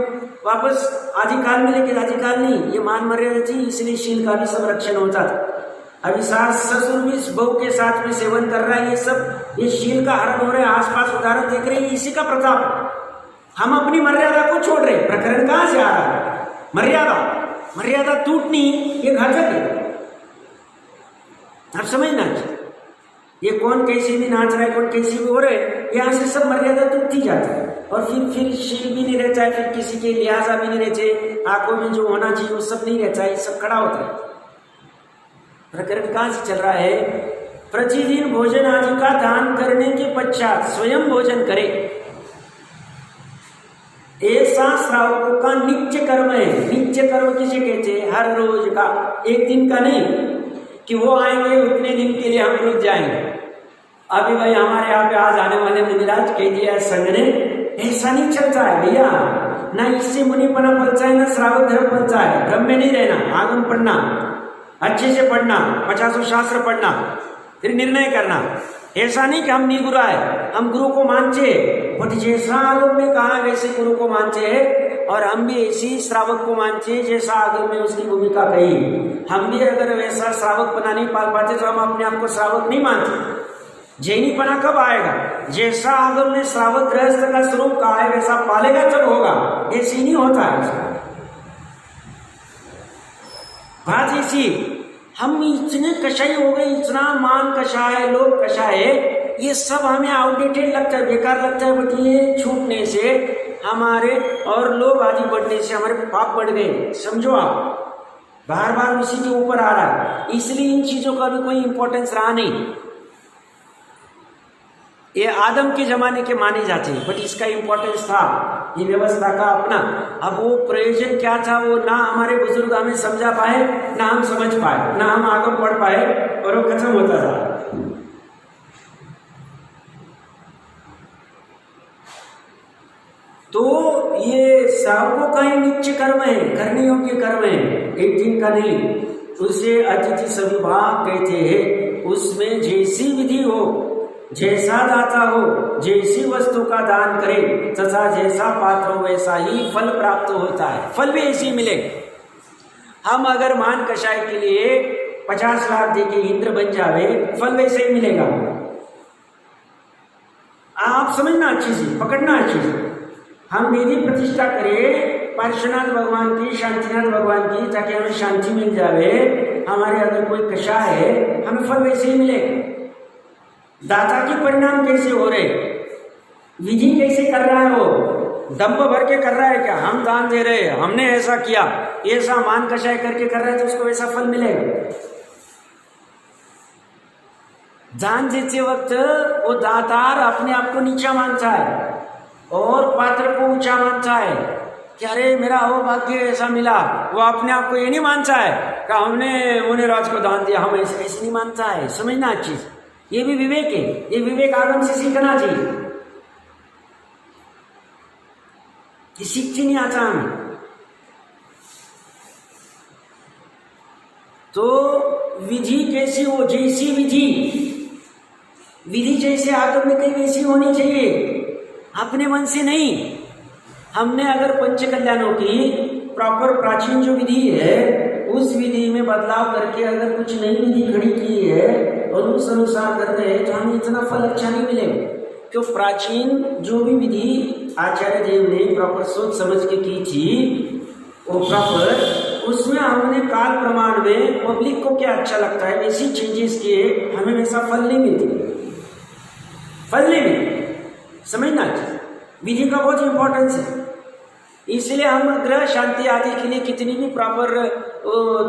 वापस आदिकाल में लेके, आदिकाल नहीं, ये मान मर्यादा थी, इसलिए शील का भी संरक्षण होता था। अभी सास ससुर भी बहू के साथ में सेवन कर रहा है, ये सब ये शील का हरण हो रहा है। आसपास उदाहरण देख रहे हैं, इसी का प्रताप। हम अपनी मर्यादा को छोड़ रहे, प्रकरण कहाँ से आ रहा है? मर्यादा टूटनी ये घातक है। आप समझना, ये कौन कैसे भी नाच रहा है, कौन कैसे भी हो रहे, यहाँ से सब मर्यादा टूटती जाती है। और फिर शील भी नहीं रहता है, फिर किसी के लिहाजा भी नहीं रहते, आंखों में जो होना चाहिए वो सब नहीं रहता है, सब खड़ा होता है। प्रकरण कहाँ से चल रहा है? प्रतिदिन भोजन आदि का दान करने के पश्चात स्वयं भोजन करे, ऐसा श्रावकों का नित्य कर्म है। नित्य कर्म किसे कहते हैं? हर रोज का, एक दिन का नहीं कि वो आएंगे उतने दिन के लिए हम रुक जाएंगे। अभी भाई हमारे यहाँ पे आज आने वाले मुनिराज कह दिया संघ ने, ऐसा नहीं चलता है भैया। ना इससे मुनिपना पलता है, ना श्रावक धर्म पलता है। भ्रम में नहीं रहना, आगम पढ़ना, अच्छे से पढ़ना, 50 शास्त्र पढ़ना, फिर निर्णय करना। ऐसा नहीं कि हम निगुरा है, हम गुरु को मानते हैं, बट जैसा आगम ने कहा वैसे गुरु को मानते हैं, और हम भी ऐसी श्रावक को मानते हैं जैसा आगम में उसकी भूमिका कही। हम भी अगर वैसा श्रावक बना नहीं पाल पाते तो हम अपने आप को श्रावक नहीं मानते। जैनीपना कब आएगा? जैसा आगम ने श्रावक गृहस्थ का स्वरूप कहा है वैसा पालेगा तब होगा, ऐसे नहीं होता है। बात ऐसी, हम इतने कषाय हो गए, इतना मान कषाय, लोग कषाय, ये सब हमें आउटडेटेड लगता है, बेकार लगता है। बट ये छूटने से हमारे और लोग आदि बढ़ने से हमारे पाप बढ़ गए। समझो, आप बार बार उसी के ऊपर आ रहा है, इसलिए इन चीजों का भी कोई इंपॉर्टेंस रहा नहीं। ये आदम के जमाने के माने जाते हैं, बट इसका इंपॉर्टेंस था ये व्यवस्था का अपना। अब वो प्रयोजन क्या था वो ना हमारे बुजुर्ग हमें समझा पाए, ना हम समझ पाए, ना हम आगम पढ़ पाए, और वो खत्म होता था। तो ये श्रावकों का ही नित्य कर्म है, करने योग्य कर्म है, एक दिन का नहीं। उसे अतिथि सविभाग कहते हैं। उसमें जैसी विधि हो, जैसा दाता हो, जैसी वस्तु का दान करे, तथा जैसा पात्र हो वैसा ही फल प्राप्त होता है। फल भी ऐसे ही मिले। हम अगर मान कषाय के लिए 50 लाख देके इंद्र बन जावे, फल वैसे ही मिलेगा। आप समझना अच्छी से, पकड़ना अच्छी से। हम वेदी प्रतिष्ठा करें पार्श्वनाथ भगवान की, शांतिनाथ भगवान की, ताकि हमें शांति मिल जावे। हमारे अगर कोई कषाय है, हमें फल वैसे ही मिले। दाता के परिणाम कैसे हो रहे, विधि कैसे कर रहा है, वो दंभ भर के कर रहा है क्या, हम दान दे रहे हैं, हमने ऐसा किया, ऐसा मान कषाय करके कर रहा है तो उसको वैसा फल मिलेगा। दान देते वक्त वो दातार अपने आप को नीचा मानता है और पात्र को ऊंचा मानता है कि अरे मेरा अहोभाग्य ऐसा मिला। वो अपने आप को ये नहीं मानता है कि हमने मुनिराज को दान दिया, हम ऐसे नहीं मानता है। समझना अच्छी, ये भी विवेक है। ये विवेक आगम से सीखना चाहिए, ये सीखते नहीं आता हमें। तो विधि कैसी हो, जैसी विधि जैसे आगम में कहीं वैसी होनी चाहिए, अपने मन से नहीं। हमने अगर पंच कल्याणों की प्रॉपर प्राचीन जो विधि है, उस विधि में बदलाव करके अगर कुछ नई विधि खड़ी की है और उस अनुसार कर रहे हैं तो हमें इतना फल अच्छा नहीं मिलेगा। क्यों, प्राचीन जो भी विधि आचार्य देव ने प्रॉपर सोच समझ के की थी, वो प्रॉपर उसमें हमने काल प्रमाण में पब्लिक को क्या अच्छा लगता है वैसी चेंजेस किए, हमें वैसा फल नहीं मिलती, फल नहीं मिलती। समझना चाहिए, विधि का बहुत इंपॉर्टेंस है। इसलिए हम ग्रह शांति आदि के लिए कितनी भी प्रॉपर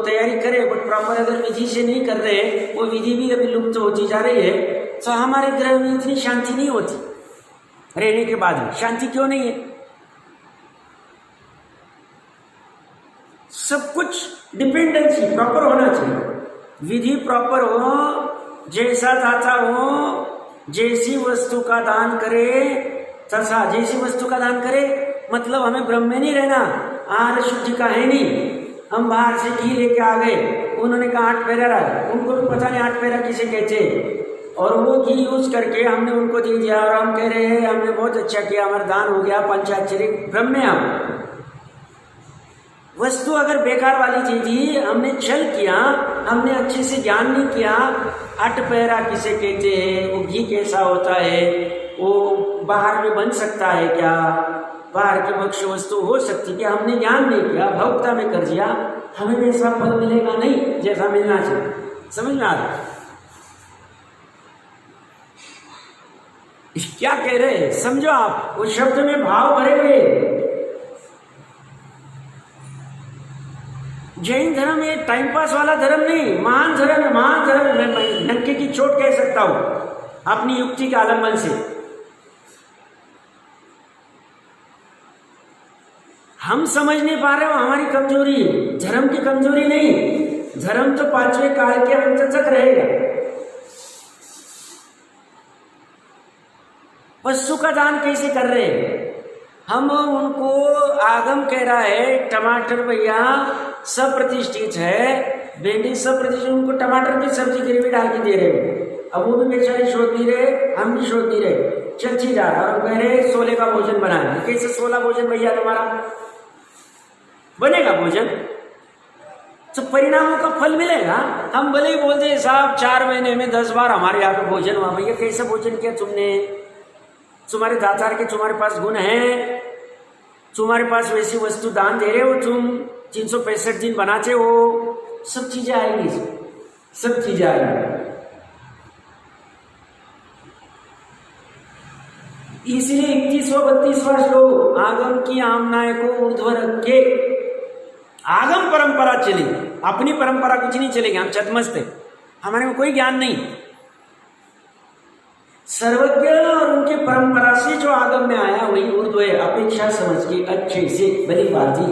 तैयारी करें, बट प्रॉपर अगर विधि से नहीं कर रहे, वो विधि भी अभी लुप्त होती जा रही है, तो हमारे ग्रह में इतनी शांति नहीं होती। रहने के बाद में शांति क्यों नहीं है? सब कुछ डिपेंडेंसी प्रॉपर होना चाहिए, विधि प्रॉपर हो, जैसा दाता हो, जैसी वस्तु का दान करे तथा जैसी वस्तु का दान करे, मतलब हमें ब्रह्म में नहीं रहना, आहार शुद्धि का है नहीं। हम बाहर से घी लेके आ गए, उन्होंने कहा 8 पैरा रहा, उनको भी पता नहीं 8 पैरा किसे कहते, और वो घी यूज करके हमने उनको दे दिया और हम कह रहे हैं हमने बहुत अच्छा किया, हमारा दान हो गया, पंचाक्षरी ब्रह्म में। हम वस्तु अगर बेकार वाली चीज थी, हमने छल किया, हमने अच्छे से ज्ञान नहीं किया, 8 पैरा किसे कहते हैं, वो घी कैसा होता है, वो बाहर में बन सकता है क्या, बाहर की भक्ष्य वस्तु हो सकती है, हमने ज्ञान नहीं किया, भौकता में कर दिया, हमें वैसा फल मिलेगा नहीं जैसा मिलना चाहिए। समझ में आ रहा है क्या कह रहे हैं? समझो आप, उस शब्द में भाव भरे हुए। जैन धर्म ये टाइम पास वाला धर्म नहीं, महान धर्म है, महान धर्म। मैं डंके की चोट कह सकता हूं अपनी युक्ति के आलम्बन से। हम समझ नहीं पा रहे हो, हमारी कमजोरी है, धर्म की कमजोरी नहीं। धर्म तो 5वें काल के अंत तक रहेगा। वस्तु का दान कैसे कर रहे हैं हम? उनको आगम कह रहा है टमाटर भैया सब प्रतिष्ठित है, भिंडी सब प्रतिष्ठित, उनको टमाटर की सब्जी ग्रेवी डाल के दे रहे हो। अब वो भी बेचारे शोध नहीं रहे, हम भी शोध नहीं रहे, चलती जा रहा है। और कह रहे 16 का भोजन बनाए। कैसे 16 भोजन भैया तुम्हारा बनेगा भोजन? तो परिणामों का फल मिलेगा। हम भले ही बोलते साहब 4 महीने में 10 बार हमारे यहाँ पे भोजन हुआ। भैया कैसे भोजन किया तुमने? तुम्हारे दातार के तुम्हारे पास गुण है, तुम्हारे पास वैसी वस्तु दान दे रहे हो, तुम 365 दिन बनाते हो, सब चीजें आएंगी, सब चीजें आएंगी। इसलिए 31वां श्लोक आगम की आमनाय को ऊर्ध्व रख के आगम परंपरा चली, अपनी परंपरा कुछ नहीं चलेगी। हम छतमस्त है, हमारे में कोई ज्ञान नहीं। सर्वज्ञ और उनकी परंपरा से जो आगम में आया वही ऊर्ध्व है। अपेक्षा समझ के अच्छे से भली बात ही।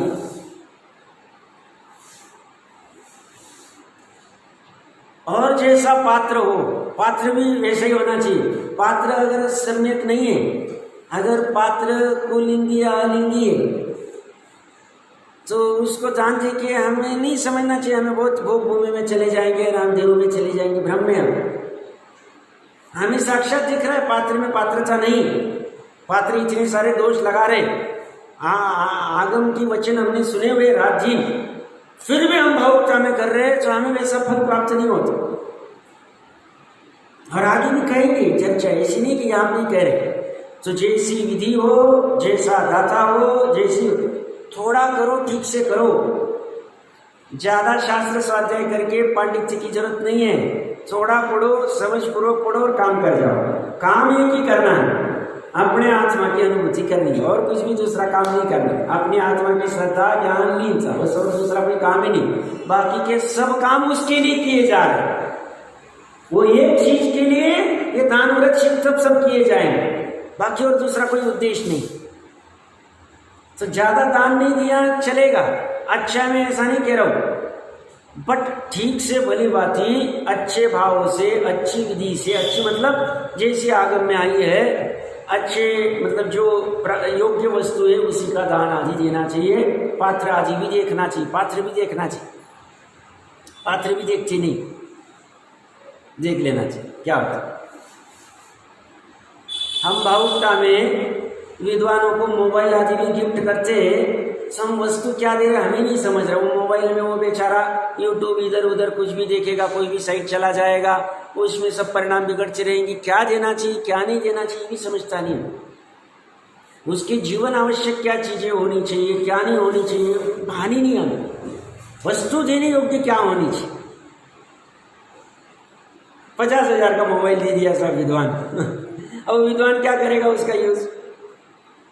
और जैसा पात्र हो, पात्र भी वैसे ही होना चाहिए। पात्र अगर सम्यक नहीं है, अगर पात्र कुलिंगी या अलिंगी है, तो उसको दान दे के हमें नहीं समझना चाहिए हमें बहुत भोग भूमि में चले जाएंगे, रामदेव में चले जाएंगे, भ्रम में। हमें साक्षात दिख रहा है पात्र में पात्रता नहीं। पात्र इतने सारे दोष लगा रहे। आगम की वचन हमने सुने हुए राज जी, फिर भी हम भावुकता में कर रहे हैं तो हमें वैसा फल प्राप्त नहीं होता। और आगे भी कहेंगे चर्चा, ऐसी नहीं कि आप नहीं कह रहे। तो जैसी विधि हो, जैसा दाता हो, जैसी थोड़ा करो, ठीक से करो। ज्यादा शास्त्र स्वाध्याय करके पांडित्य की जरूरत नहीं है। थोड़ा पढ़ो, समझ पूर्वक पढ़ो और काम कर जाओ। काम एक ही करना है, अपने आत्मा की अनुभूति करनी है और कुछ भी दूसरा काम नहीं करना। अपनी आत्मा की श्रद्धा, ज्ञान, लीनता, बस और दूसरा कोई काम ही नहीं। बाकी के सब काम उसके लिए किए जा रहे हैं। वो एक चीज के लिए ये दान व्रत शिव तप सब किए जाएंगे, बाकी और दूसरा कोई उद्देश्य नहीं। तो ज्यादा दान नहीं दिया चलेगा, अच्छा मैं ऐसा नहीं कह रहा हूं, बट ठीक से भली बाती अच्छे भाव से, अच्छी विधि से, अच्छी मतलब जैसी आगम में आई है, अच्छे मतलब जो योग्य वस्तु है उसी का दान आदि देना चाहिए। पात्र आदि भी देखना चाहिए, पात्र भी देखना चाहिए। पात्र भी देखते नहीं, देख लेना चाहिए क्या होता है। हम भावुकता में विद्वानों को मोबाइल आदि भी गिफ्ट करते हैं, हम वस्तु क्या दे रहे हमें नहीं समझ रहा। वो मोबाइल में वो बेचारा यूट्यूब इधर उधर कुछ भी देखेगा, कोई भी साइट चला जाएगा, उसमें सब परिणाम बिगड़ते रहेंगे। क्या देना चाहिए, क्या नहीं देना चाहिए भी समझता नहीं। उसके जीवन आवश्यक क्या चीजें होनी चाहिए, क्या नहीं होनी चाहिए, भान ही नहीं हमें। वस्तु देने योग्य क्या होनी चाहिए। 50,000 का मोबाइल दे दिया सब विद्वान अब विद्वान क्या करेगा उसका यूज?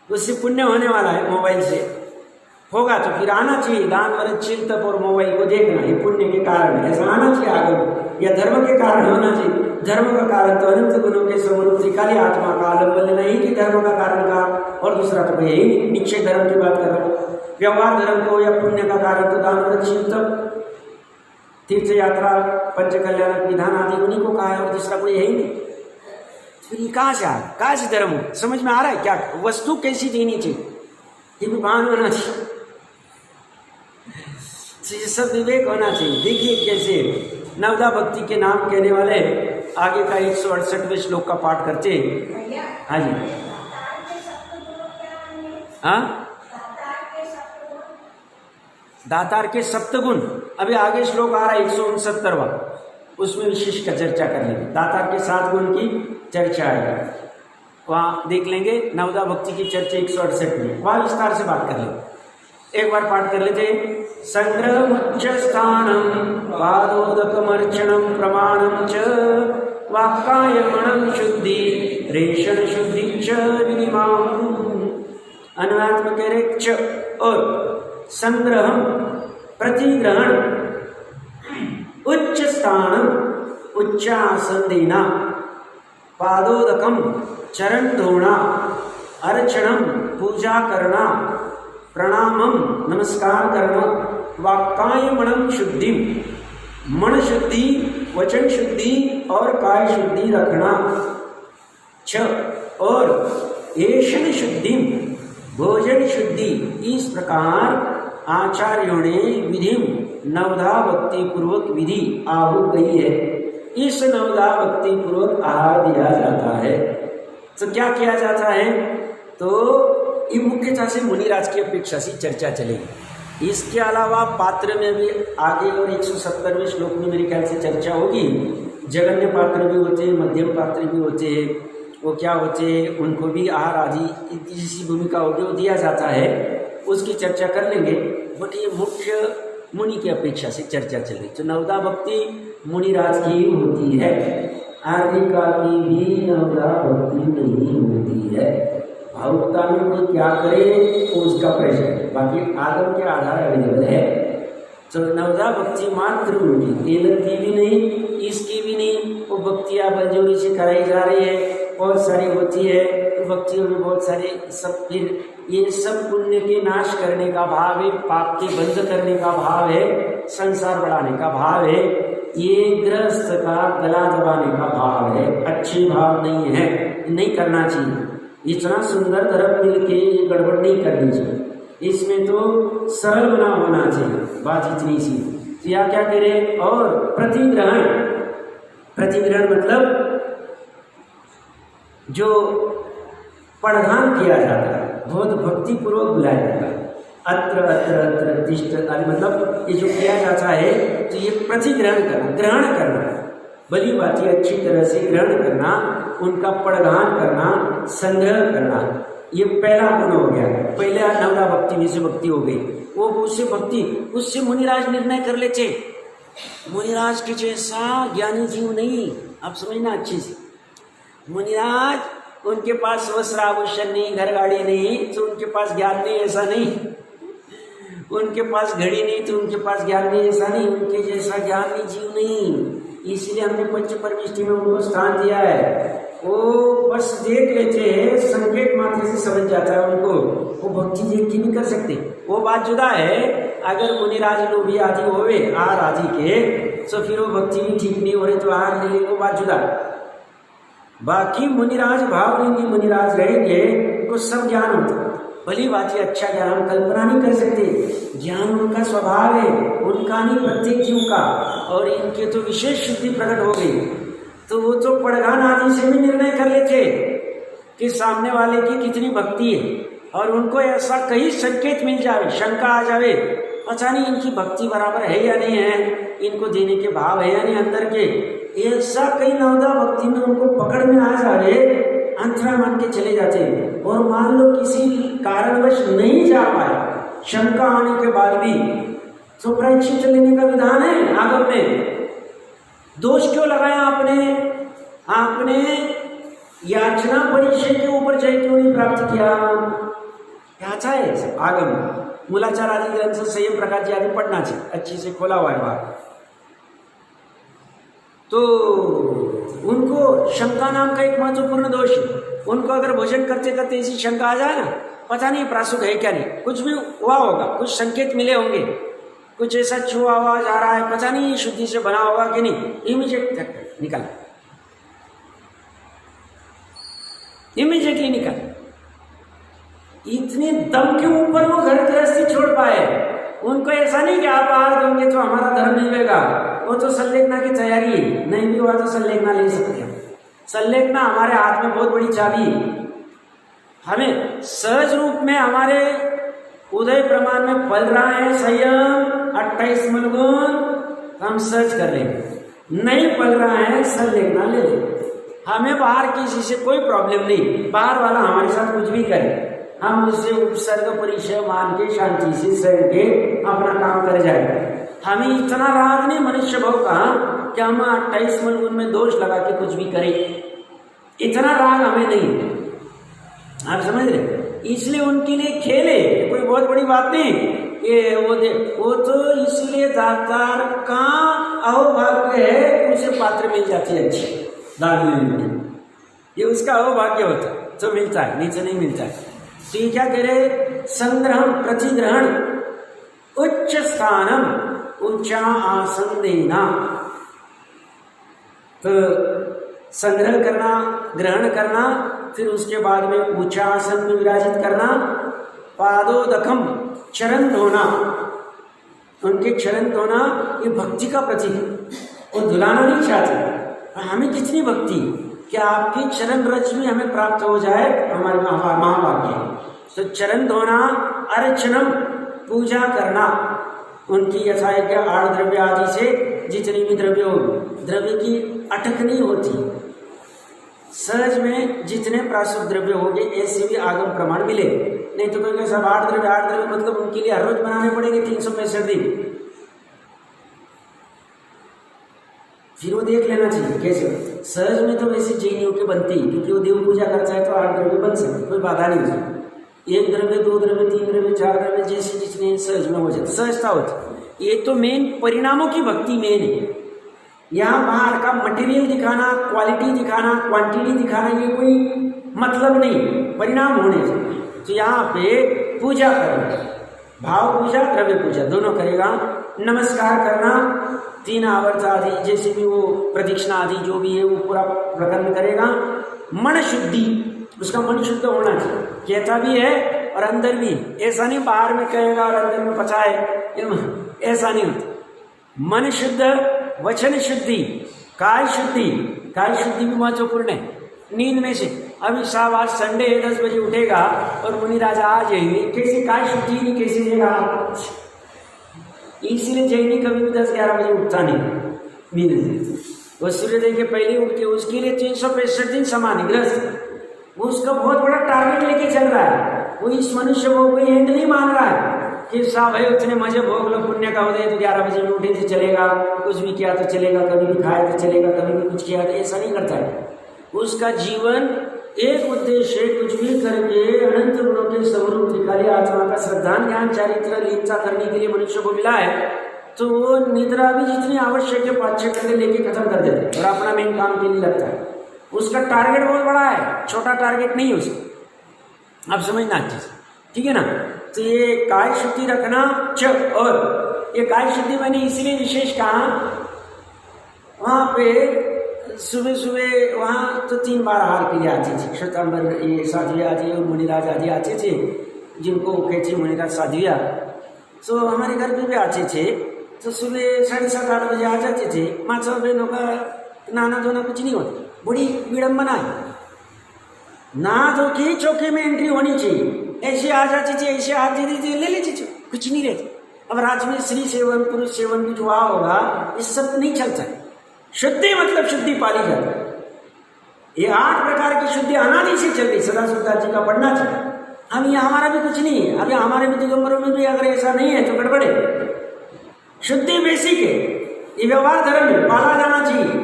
उससे पुण्य होने वाला है, मोबाइल से होगा तो फिर आना चाहिए। दान व्रत चिल तप और मोबाइल को देखना, ये पुण्य के कारण है, ऐसा आना चाहिए आगे, या धर्म के कारण होना चाहिए। धर्म का कारण तो अनंत गुणों के स्वरूप त्रिकाली आत्मा का आलम्बन नहीं कि धर्म का कारण का, और दूसरा तो यही नहीं। निश्चय धर्म की बात कर रहा हूँ। व्यवहार धर्म को या पुण्य का कारण तो दान व्रत चिल तप, तीर्थ यात्रा, पंच कल्याण विधान आदि उन्हीं को कहा है, और दूसरा कोई यही नहीं। फिर ये कहाँ से आ रहा, कहाँ से धर्म समझ में आ रहा है? क्या वस्तु कैसी देनी चाहिए, ये भी भान होना चाहिए, ये सब विवेक होना चाहिए। देखिए कैसे नवदा भक्ति के नाम कहने वाले आगे का 168वें श्लोक का पाठ करते हैं। हाँ जी, हाँ, दातार के सप्तगुण। अभी आगे श्लोक आ रहा है 169वां, उसमें विशेष का चर्चा कर लेंगे। दातार के 7 गुण की चर्चा आएगी, वहाँ देख लेंगे। नवदा भक्ति की चर्चा 168 में, वहाँ विस्तार से बात कर लेंगे। एक बार पाठ कर लेते। संग्रहमुच्च स्थानम पादोदकमर्चनम प्रमाणम च वाक्कायमणं शुद्धि रेषण शुद्धि च विनिमाम। अनुवाद कह रहे च और संग्रहम प्रतिग्रहण, उच्च स्थानम उच्चासन देना, पादोदकम चरण धोना, अर्चनम पूजा करना, प्रणामम नमस्कार करना, वाक्कायमणं शुद्धि मन शुद्धि, वचन शुद्धि और काय शुद्धि रखना, छ और ऐशन शुद्धि भोजन शुद्धि। इस प्रकार आचार्यों ने विधि नवधा भक्ति पूर्वक विधि आहू कही है। इस नवधा भक्ति पूर्वक आहार दिया जाता है। तो क्या किया जाता है? तो ये मुख्यतः से मुनिराज की अपेक्षा से चर्चा चलेगी। इसके अलावा पात्र में भी आगे और 170वें श्लोक में मेरे ख्याल से चर्चा होगी। जगन्य पात्र भी होते हैं, मध्यम पात्र भी होते हैं, वो क्या होते हैं, उनको भी आहार आदि जिसी भूमिका होगी वो दिया जाता है, उसकी चर्चा कर लेंगे। बट ये मुख्य मुनि की अपेक्षा से चर्चा चलेगी। तो नवदा भक्ति मुनिराज की होती है, आर्यिका की भी नवदा भक्ति नहीं होती है। भावुकता में कोई क्या करे तो उसका प्रश्न है, बाकी आगम के आधार अवेलेबल है। तो नवदा भक्ति मात्र उनकी, केलर की भी नहीं, इसकी भी नहीं, वो भक्तियाँ बलजोरी से कराई जा रही है, बहुत सारी होती है। तो भक्तियों में बहुत सारे सब, फिर ये सब पुण्य के नाश करने का भाव है, पाप के बंद करने का भाव है, संसार बढ़ाने का भाव है, ये गृहस्थ का गला दबाने का भाव है। अच्छे भाव नहीं है, नहीं करना चाहिए। इतना सुंदर धर्म मिल के गड़बड़ नहीं करनी चाहिए। इसमें तो सरल बना होना चाहिए, बात इतनी सी। तो या क्या करें? और प्रतिग्रहण, प्रतिग्रहण मतलब जो प्रधान किया जाता है, बहुत भक्ति पूर्वक बुलाया जाता है। अत्र अत्र अत्र तिष्ठ आदि, मतलब ये जो किया जाता है तो ये प्रतिग्रहण करना, ग्रहण करना, भली बातें अच्छी तरह से ग्रहण करना, उनका पड़गान करना, संग्रह करना, ये पहला गुण हो गया। पहले नवरा भक्ति में से भक्ति हो गई, वो उससे भक्ति, उससे मुनिराज निर्णय कर लेते। मुनिराज के जैसा ज्ञानी जीव नहीं, आप समझना अच्छे से। मुनिराज, उनके पास वस्त्र आभूषण नहीं, घर गाड़ी नहीं, तो उनके पास ज्ञान नहीं, ऐसा नहीं। उनके पास घड़ी नहीं तो उनके पास ज्ञान नहीं, ऐसा नहीं। उनके जैसा ज्ञानी जीव नहीं, इसलिए हमने पंच परमिष्टि में उनको स्थान दिया है। वो बस देख लेते हैं, संकेत मात्र से समझ जाता है उनको, वो भक्ति देख के नहीं कर सकते। वो बात जुदा है, अगर मुनिराज लोभी आदि होवे आर आदि के, तो फिर वो भक्ति भी ठीक नहीं हो रही तो आर ले, वो बात जुदा। बाकी मुनिराज भावलिंगी मुनिराज रहेंगे, उनको सब ज्ञान होता है, भली बात है, अच्छा ज्ञान हम कल्पना नहीं कर सकते। ज्ञान उनका स्वभाव है, उनका नहीं प्रत्येक जीव का। और इनके तो विशेष शुद्धि प्रकट हो गई, तो वो तो पड़गान आदि से भी निर्णय कर लेते कि सामने वाले की कितनी भक्ति है। और उनको ऐसा कहीं संकेत मिल जाए, शंका आ जावे, पता नहीं इनकी भक्ति बराबर है या नहीं है, इनको देने के भाव है या नहीं अंदर के, ऐसा कहीं नवदा भक्ति में उनको पकड़ में आ जावे, अंतरा मान के चले जाते हैं। और मान लो किसी कारणवश नहीं जा पाए, शंका आने के बाद भी, तो प्रायश्चित लेने का विधान है आगम में। दोष क्यों लगाया आपने? आपने याचना परिचय के ऊपर जय क्यों नहीं प्राप्त किया? क्या है आगम, मूलाचार आदि ग्रंथ से संयम प्रकाश आदि पढ़ना चाहिए, अच्छी से खोला हुआ है बात। तो उनको शंका नाम का एक महत्वपूर्ण दोष है। उनको अगर भोजन करते करते ऐसी शंका आ जाए ना, पता नहीं प्रासुक है क्या नहीं, कुछ भी हुआ होगा, कुछ संकेत मिले होंगे, कुछ ऐसा छुआ आवाज आ रहा है, पता नहीं शुद्धि से बना होगा कि नहीं, इमीडिएट निकल, इमीडिएटली निकल। इतने दम के ऊपर वो घर गृहस्थी छोड़ पाए। उनको ऐसा नहीं कि आप आहार दोगे तो हमारा धर्म मिलेगा, वो तो संलेखना की तैयारी है, नहीं भी हुआ तो संलेखना ले सकते हैं। संलेखना हमारे हाथ में बहुत बड़ी चाबी है। हमें सहज रूप में हमारे उदय प्रमाण में पल रहा है संयम 28 मलगुण, हम सहज कर लेंगे। नहीं पल रहा है संलेखना ले लेंगे। हमें बाहर किसी से कोई प्रॉब्लम नहीं, बाहर वाला हमारे साथ कुछ भी करे, हम उससे उपसर्ग परिचय मान के शांति से सह के अपना काम कर जाएगा। हमें इतना राग नहीं मनुष्य भाव का कि हम 28 मलगुण में दोष लगा के कुछ भी करें, इतना राग हमें नहीं। आप समझ रहे? इसलिए उनके लिए खेले कोई बहुत बड़ी बात नहीं। ये वो तो इसलिए दातार का अहोभाग्य है कि उसे पात्र मिल जाती है अच्छी दान लेने, ये उसका अहोभाग्य होता है, तो मिलता है, नहीं तो नहीं मिलता है। तो ये क्या कह रहे? संग्रहण प्रतिग्रहण उच्च स्थानम, ऊंचा आसन देना। तो संग्रह करना, ग्रहण करना, फिर उसके बाद में ऊंचा आसन में विराजित करना। पादोदकम, चरण धोना, उनके चरण धोना ये भक्ति का प्रतीक है। वो धुलाना नहीं चाहते। हमें कितनी भक्ति कि आपकी चरण रज भी हमें प्राप्त हो जाए, हमारे महाभाग्य। तो चरण धोना, अर्चनम, पूजा करना, उनकी यथायोग्य आड़ द्रव्य आदि से जितनी भी द्रव्य हो, द्रव्य की अटक नहीं होती, सहज में जितने प्रासुक द्रव्य हो गए ऐसे भी आगम प्रमाण मिले। नहीं तो कोई सब आठ द्रव्य मतलब उनके लिए हर रोज बनाने पड़ेंगे 365 दिन। फिर वो देख लेना चाहिए कैसे। सहज में तो वैसे जैनियों के बनती, क्योंकि वो देव पूजा करता है तो 8 द्रव्य बन सकते, कोई बाधा नहीं होती। 1 द्रव्य, 2 द्रव्य, 3 द्रव्य, 4 द्रव्य जैसे जितने सहज में हो जाते, सहजता होती। ये तो मेन परिणामों की भक्ति मेन है। यहाँ बाहर का मटेरियल दिखाना, क्वालिटी दिखाना, क्वांटिटी दिखाना, ये कोई मतलब नहीं, परिणाम होने से। तो यहाँ पे पूजा करना, भाव पूजा, द्रव्य पूजा दोनों करेगा। नमस्कार करना, 3 आवर्त आदि जैसे भी वो प्रदक्षिणा आदि जो भी है वो पूरा प्रकरण करेगा। मन शुद्धि, उसका मन शुद्ध होना चाहिए, कहता भी है और अंदर भी, ऐसा नहीं बाहर में कहेगा और अंदर में पचा है, ऐसा नहीं होता। मन शुद्ध, वचन शुद्धि, काय शुद्धि, काय शुद्धि भी महत्वपूर्ण है। नींद में से। अभी साहब आज संडे है, 10 बजे उठेगा और मुनि राजा आ जाएंगे, कैसे काय शुद्धि नहीं कैसे देगा। इसीलिए जैनी कभी भी 10-11 बजे उठता नहीं नींद से। वो सूर्योदय के पहले उठ के उसके लिए 365 दिन समान ग्रस्त, वो उसका बहुत बड़ा टारगेट लेके चल रहा है। वो इस मनुष्य को कोई एंड नहीं मान रहा है कि साहब भाई उतने मजे भोग लो, पुण्य का उदय तो 11 बजे में उठे तो चलेगा, कुछ भी किया तो चलेगा, कभी भी खाया तो चलेगा, कभी भी कुछ किया तो, ऐसा नहीं करता है। उसका जीवन एक उद्देश्य, कुछ भी करके अनंत गुणों के स्वरूप त्रिकाली आत्मा का श्रद्धान ज्ञान चारित्र लीनता करने के लिए मनुष्य को मिला है, तो वो निद्रा भी जितनी आवश्यक है 5-6 घंटे लेके खत्म कर देते और अपना मेन काम के लिए लगता है। उसका टारगेट बहुत बड़ा है, छोटा टारगेट नहीं है उसका। आप समझना अच्छे से, ठीक है ना। तो ये काय शुद्धि रखना और ये काय शुद्धि मैंने इसलिए विशेष कहा, वहाँ पे सुबह सुबह वहाँ तो 3 बार आहार के लिए आती थी श्वेतांबर, ये साध्विया जी और मुनिराज आदि आते थे, जिनको कहते मुनिराज साध्विया। तो हमारे घर पे भी आते थे, तो सुबह 7:30-8 बजे आ जाते थे। माता बहनों का नहाना धोना कुछ नहीं होता, बड़ी विडम्बना है। नहा धो के चौके में एंट्री होनी चाहिए, ऐसे आ जाती थी, ऐसे हाथ दे देती ले लेती थी, कुछ नहीं रहती। अब रात में स्त्री सेवन पुरुष सेवन भी जो आ होगा, ये सब नहीं चलता है। शुद्धि मतलब शुद्धि पाली जाती है। ये 8 प्रकार की शुद्धि अनादि से चल रही, सदा सुधा जी का पढ़ना चाहिए। अब ये हमारा भी कुछ नहीं है, अभी हमारे भी दिगंबरों में भी अगर ऐसा नहीं है तो गड़बड़े। शुद्धि बेसिक है, ये व्यवहार धर्म है, पाला जाना चाहिए।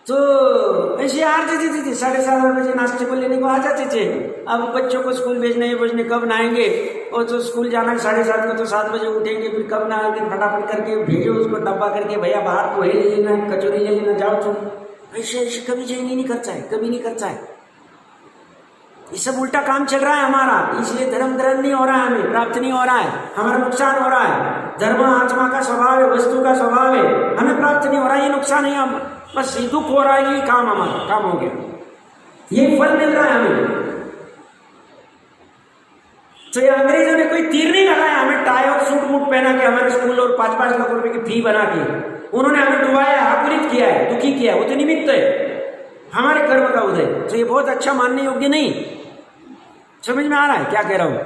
तो ऐसे आ जाती थी, 7:30 बजे नाश्ते को लेने को आ जाते थे। अब बच्चों को स्कूल भेजने बजने कब नहाएंगे, और तो स्कूल जाना 7:30 को, तो 7 बजे उठेंगे, फिर कब नहाएंगे, फटाफट करके भेजो उसको डब्बा करके, भैया बाहर पोहे ले लेना, कचौरी ले लेना, जाओ तुम। ऐसे कभी जैनी नहीं करता है, कभी नहीं करता है। ये सब उल्टा काम चल रहा है हमारा, इसलिए धर्म ग्रहण नहीं हो रहा है, हमें प्राप्त नहीं हो रहा है, हमारा नुकसान हो रहा है। धर्म आत्मा का स्वभाव है, वस्तु का स्वभाव है, हमें प्राप्त नहीं हो रहा है, ये नुकसान है। हम बस दुख हो रहा है, ये काम हमारा काम हो गया, ये फल मिल रहा है हमें। तो ये अंग्रेजों ने कोई तीर नहीं लगाया हमें, टाई और सूट बूट पहना के हमारे स्कूल और 5-5 लाख रुपए की फी बना के उन्होंने हमें डुबाया, आकुलित किया है, दुखी किया है। वो तो निमित्त है हमारे कर्म का उदय। तो ये बहुत अच्छा मानने योग्य नहीं। समझ में आ रहा है क्या कह रहा हूं।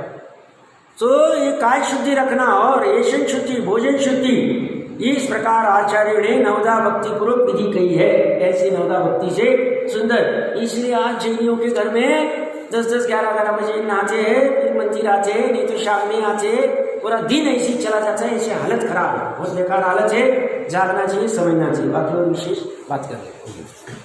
तो ये काय शुद्धि रखना और ऐशन शुद्धि, भोजन शुद्धि, इस प्रकार आचार्यों ने नवदा भक्ति पूर्वक विधि कही है। ऐसी नवदा भक्ति से सुंदर, इसलिए आज जैनियों के घर में 10-10, 11-11 बजे नहाते हैं, फिर मंदिर आते हैं, नहीं तो शाम में आते हैं, पूरा दिन ऐसे ही चला जाता है। ऐसे हालत खराब है, बहुत बेकार हालत है, जागना चाहिए, समझना चाहिए। बाकी और विशेष बात कर लेते हैं।